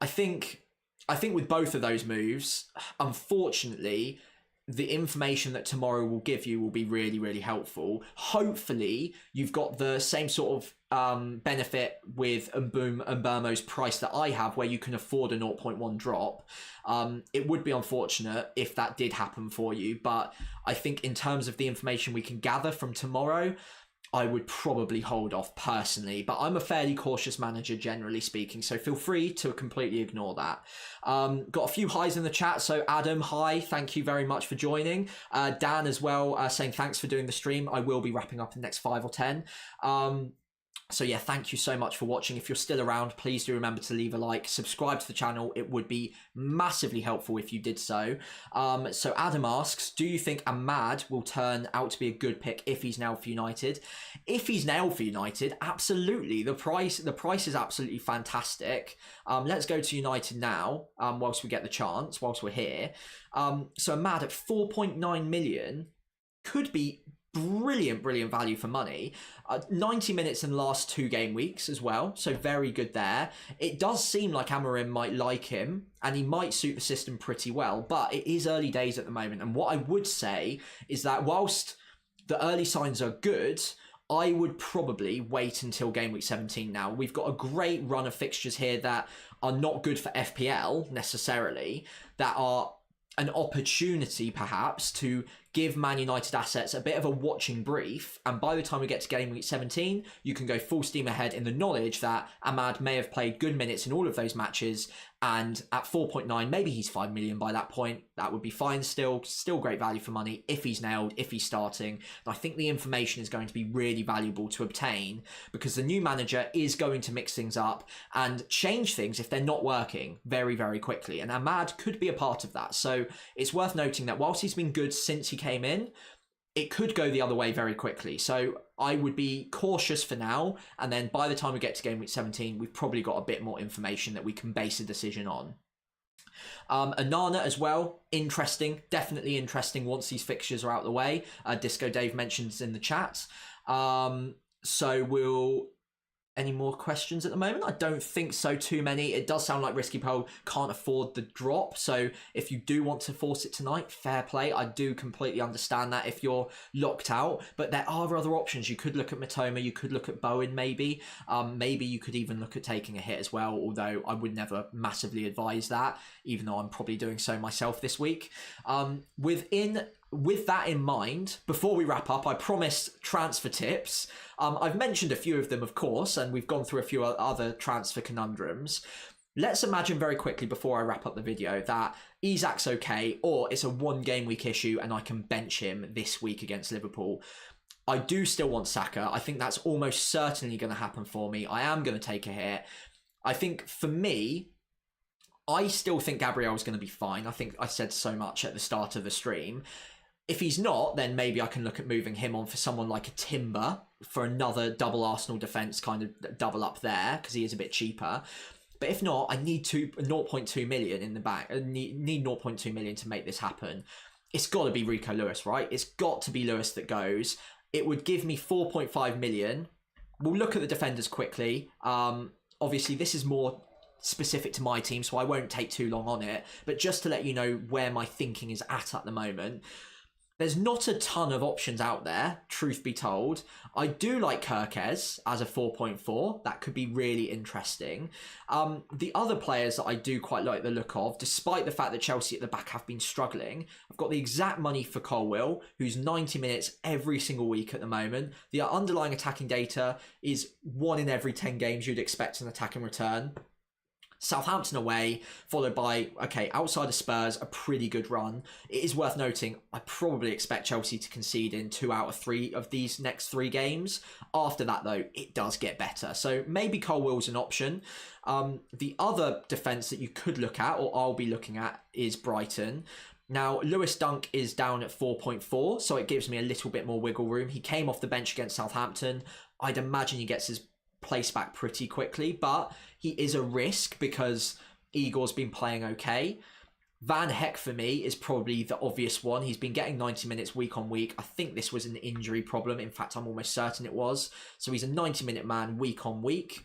[SPEAKER 1] I think with both of those moves, unfortunately, the information that tomorrow will give you will be really helpful. Hopefully, you've got the same sort of benefit with Mbermo's price that I have, where you can afford a 0.1 drop. It would be unfortunate if that did happen for you, but I think in terms of the information we can gather from tomorrow, I would probably hold off personally, but I'm a fairly cautious manager generally speaking, so feel free to completely ignore that. Got a few highs in the chat. So Adam, hi, thank you very much for joining. Dan as well, saying thanks for doing the stream. I will be wrapping up in the next 5 or 10. So yeah, thank you so much for watching. If you're still around, please do remember to leave a like, subscribe to the channel. It would be massively helpful if you did so. So Adam asks, do you think Ahmad will turn out to be a good pick if he's now for United? If he's now for United, absolutely. The price is absolutely fantastic. Let's go to United now, whilst we get the chance, whilst we're here. So Ahmad at 4.9 million could be brilliant value for money. 90 minutes in the last 2 game weeks as well, so very good there. It does seem like Amorim might like him, and he might suit the system pretty well, but it is early days at the moment. And what I would say is that whilst the early signs are good, I would probably wait until game week 17 now. We've got a great run of fixtures here that are not good for FPL necessarily, that are an opportunity perhaps to give Man United assets a bit of a watching brief, and by the time we get to game week 17, you can go full steam ahead in the knowledge that Ahmad may have played good minutes in all of those matches, and at 4.9, maybe he's 5 million by that point. That would be fine still great value for money if he's nailed, if he's starting. And I think the information is going to be really valuable to obtain, because the new manager is going to mix things up and change things if they're not working very, very quickly. And Ahmad could be a part of that. So it's worth noting that whilst he's been good since he came in, it could go the other way very quickly. So I would be cautious for now. And then by the time we get to game week 17, we've probably got a bit more information that we can base a decision on. Anana as well, interesting, definitely interesting once these fixtures are out of the way. Disco Dave mentions in the chat. So any more questions at the moment? I don't think so, too many. It does sound like Risky Pole can't afford the drop. So if you do want to force it tonight, fair play. I do completely understand that if you're locked out. But there are other options. You could look at Matoma. You could look at Bowen maybe. Maybe you could even look at taking a hit as well. Although I would never massively advise that, even though I'm probably doing so myself this week. With that in mind, before we wrap up, I promised transfer tips. I've mentioned a few of them, of course, and we've gone through a few other transfer conundrums. Let's imagine very quickly before I wrap up the video that Isak's okay, or it's a 1 game week issue and I can bench him this week against Liverpool. I do still want Saka. I think that's almost certainly going to happen for me. I am going to take a hit. I think for me, I still think Gabriel's going to be fine. I think I said so much at the start of the stream. If he's not, then maybe I can look at moving him on for someone like a Timber for another double Arsenal defence, kind of double up there, because he is a bit cheaper. But if not, I need 0.2 million in the back. I need 0.2 million to make this happen. It's got to be Rico Lewis, right? It's got to be Lewis that goes. It would give me 4.5 million. We'll look at the defenders quickly. Obviously, this is more specific to my team, so I won't take too long on it. But just to let you know where my thinking is at the moment, there's not a ton of options out there, truth be told. I do like Kirkez as a 4.4. That could be really interesting. The other players that I do quite like the look of, despite the fact that Chelsea at the back have been struggling, I've got the exact money for Colwill, who's 90 minutes every single week at the moment. The underlying attacking data is 1 in every 10 games you'd expect an attacking return. Southampton away, followed by, okay, outside of Spurs, a pretty good run. It is worth noting, I probably expect Chelsea to concede in 2 out of 3 of these next 3 games. After that, though, it does get better. So maybe Colwill's an option. The other defence that you could look at, or I'll be looking at, is Brighton. Now, Lewis Dunk is down at 4.4, so it gives me a little bit more wiggle room. He came off the bench against Southampton. I'd imagine he gets his place back pretty quickly, but he is a risk because Igor's been playing okay. Van Heck for me is probably the obvious one. He's been getting 90 minutes week on week. I think this was an injury problem. In fact, I'm almost certain it was. So he's a 90-minute man week on week.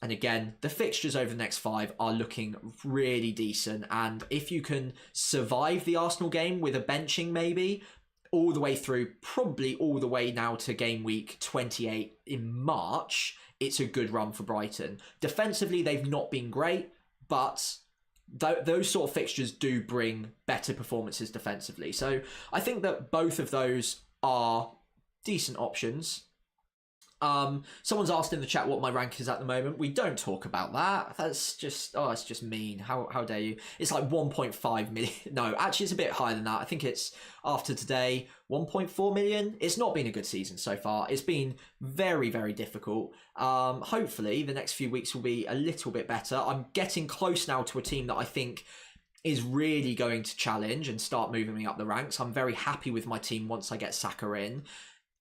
[SPEAKER 1] And again, the fixtures over the next 5 are looking really decent. And if you can survive the Arsenal game with a benching maybe, all the way through, probably all the way now to game week 28 in March, it's a good run for Brighton. Defensively, they've not been great, but those sort of fixtures do bring better performances defensively. So I think that both of those are decent options. Someone's asked in the chat what my rank is at the moment. We don't talk about that. That's just, it's just mean. How dare you? It's like 1.5 million. No, actually it's a bit higher than that. I think it's, after today, 1.4 million. It's not been a good season so far. It's been very, very difficult. Hopefully the next few weeks will be a little bit better. I'm getting close now to a team that I think is really going to challenge and start moving me up the ranks. I'm very happy with my team once I get Saka in.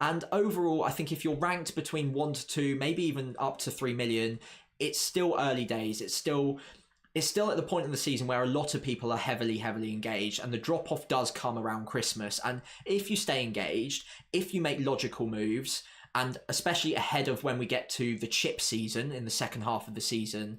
[SPEAKER 1] And overall, I think if you're ranked between 1 to 2, maybe even up to 3 million, it's still early days. It's still at the point in the season where a lot of people are heavily engaged, and the drop-off does come around Christmas. And if you stay engaged, if you make logical moves, and especially ahead of when we get to the chip season in the second half of the season,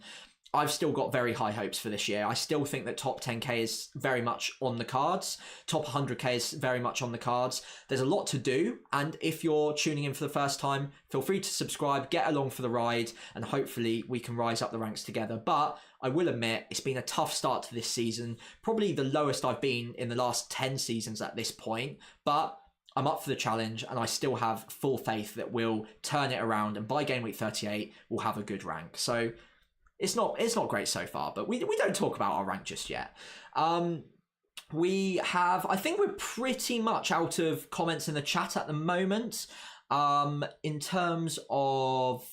[SPEAKER 1] I've still got very high hopes for this year. I still think that top 10k is very much on the cards. Top 100k is very much on the cards. There's a lot to do. And if you're tuning in for the first time, feel free to subscribe, get along for the ride, and hopefully we can rise up the ranks together. But I will admit, it's been a tough start to this season. Probably the lowest I've been in the last 10 seasons at this point. But I'm up for the challenge, and I still have full faith that we'll turn it around. And by game week 38, we'll have a good rank. So it's not great so far, but we don't talk about our rank just yet. We have, I think we're pretty much out of comments in the chat at the moment. In terms of,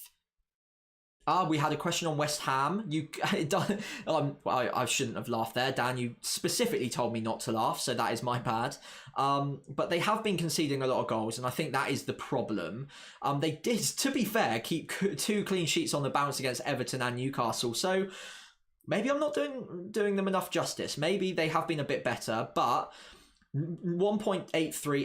[SPEAKER 1] we had a question on West Ham. I shouldn't have laughed there, Dan. You specifically told me not to laugh, so that is my bad. But they have been conceding a lot of goals, and I think that is the problem. They did, to be fair, keep 2 clean sheets on the bounce against Everton and Newcastle, so maybe I'm not doing them enough justice. Maybe they have been a bit better, but 1.83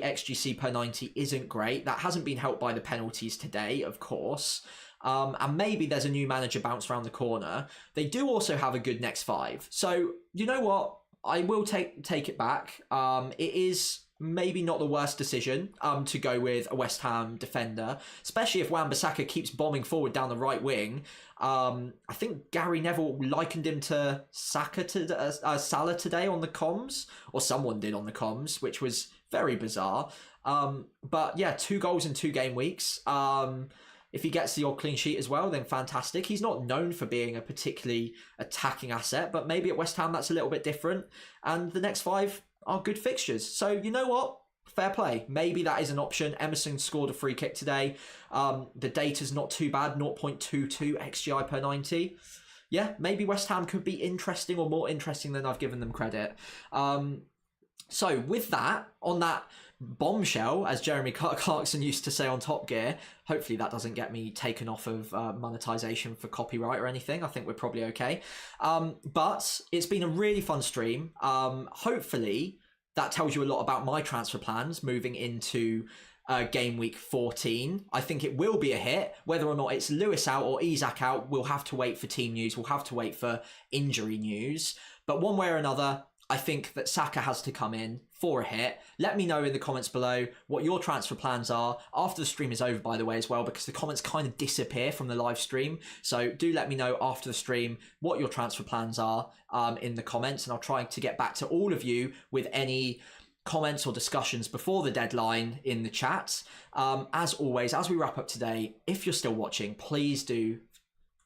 [SPEAKER 1] XGC per 90 isn't great. That hasn't been helped by the penalties today, of course. And maybe there's a new manager bounce around the corner. They do also have a good next 5. So, you know what? I will take it back. It is maybe not the worst decision to go with a West Ham defender, especially if Wan-Bissaka keeps bombing forward down the right wing. I think Gary Neville likened him to Saka Salah today on the comms, or someone did on the comms, which was very bizarre. But yeah, 2 goals in 2 game weeks. If he gets the odd clean sheet as well, then fantastic. He's not known for being a particularly attacking asset, but maybe at West Ham that's a little bit different. And the next 5 are good fixtures. So you know what? Fair play. Maybe that is an option. Emerson scored a free kick today. The data's not too bad, 0.22 XGI per 90. Yeah, maybe West Ham could be interesting, or more interesting than I've given them credit. So with that, on that bombshell, as Jeremy Clarkson used to say on Top Gear, hopefully that doesn't get me taken off of monetization for copyright or anything. I think we're probably okay. But it's been a really fun stream. Hopefully that tells you a lot about my transfer plans moving into game week 14. I think it will be a hit. Whether or not it's Lewis out or Isak out, we'll have to wait for team news. We'll have to wait for injury news. But one way or another, I think that Saka has to come in for a hit. Let me know in the comments below what your transfer plans are after the stream is over, by the way, as well, because the comments kind of disappear from the live stream. So do let me know after the stream what your transfer plans are in the comments, and I'll try to get back to all of you with any comments or discussions before the deadline in the chat. As always, as we wrap up today, if you're still watching, please do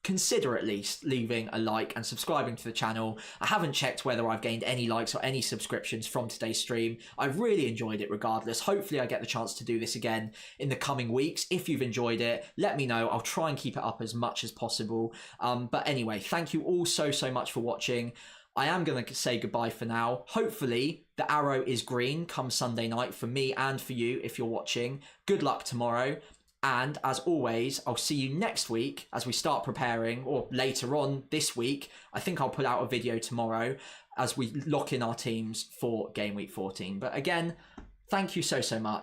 [SPEAKER 1] consider at least leaving a like and subscribing to the channel. I haven't checked whether I've gained any likes or any subscriptions from today's stream. I've really enjoyed it regardless. Hopefully I get the chance to do this again in the coming weeks. If you've enjoyed it, let me know. I'll try and keep it up as much as possible. But anyway, thank you all so much for watching. I am going to say goodbye for now. Hopefully the arrow is green come Sunday night for me and for you if you're watching. Good luck tomorrow. And as always, I'll see you next week as we start preparing, or later on this week. I think I'll put out a video tomorrow as we lock in our teams for game week 14. But again, thank you so much.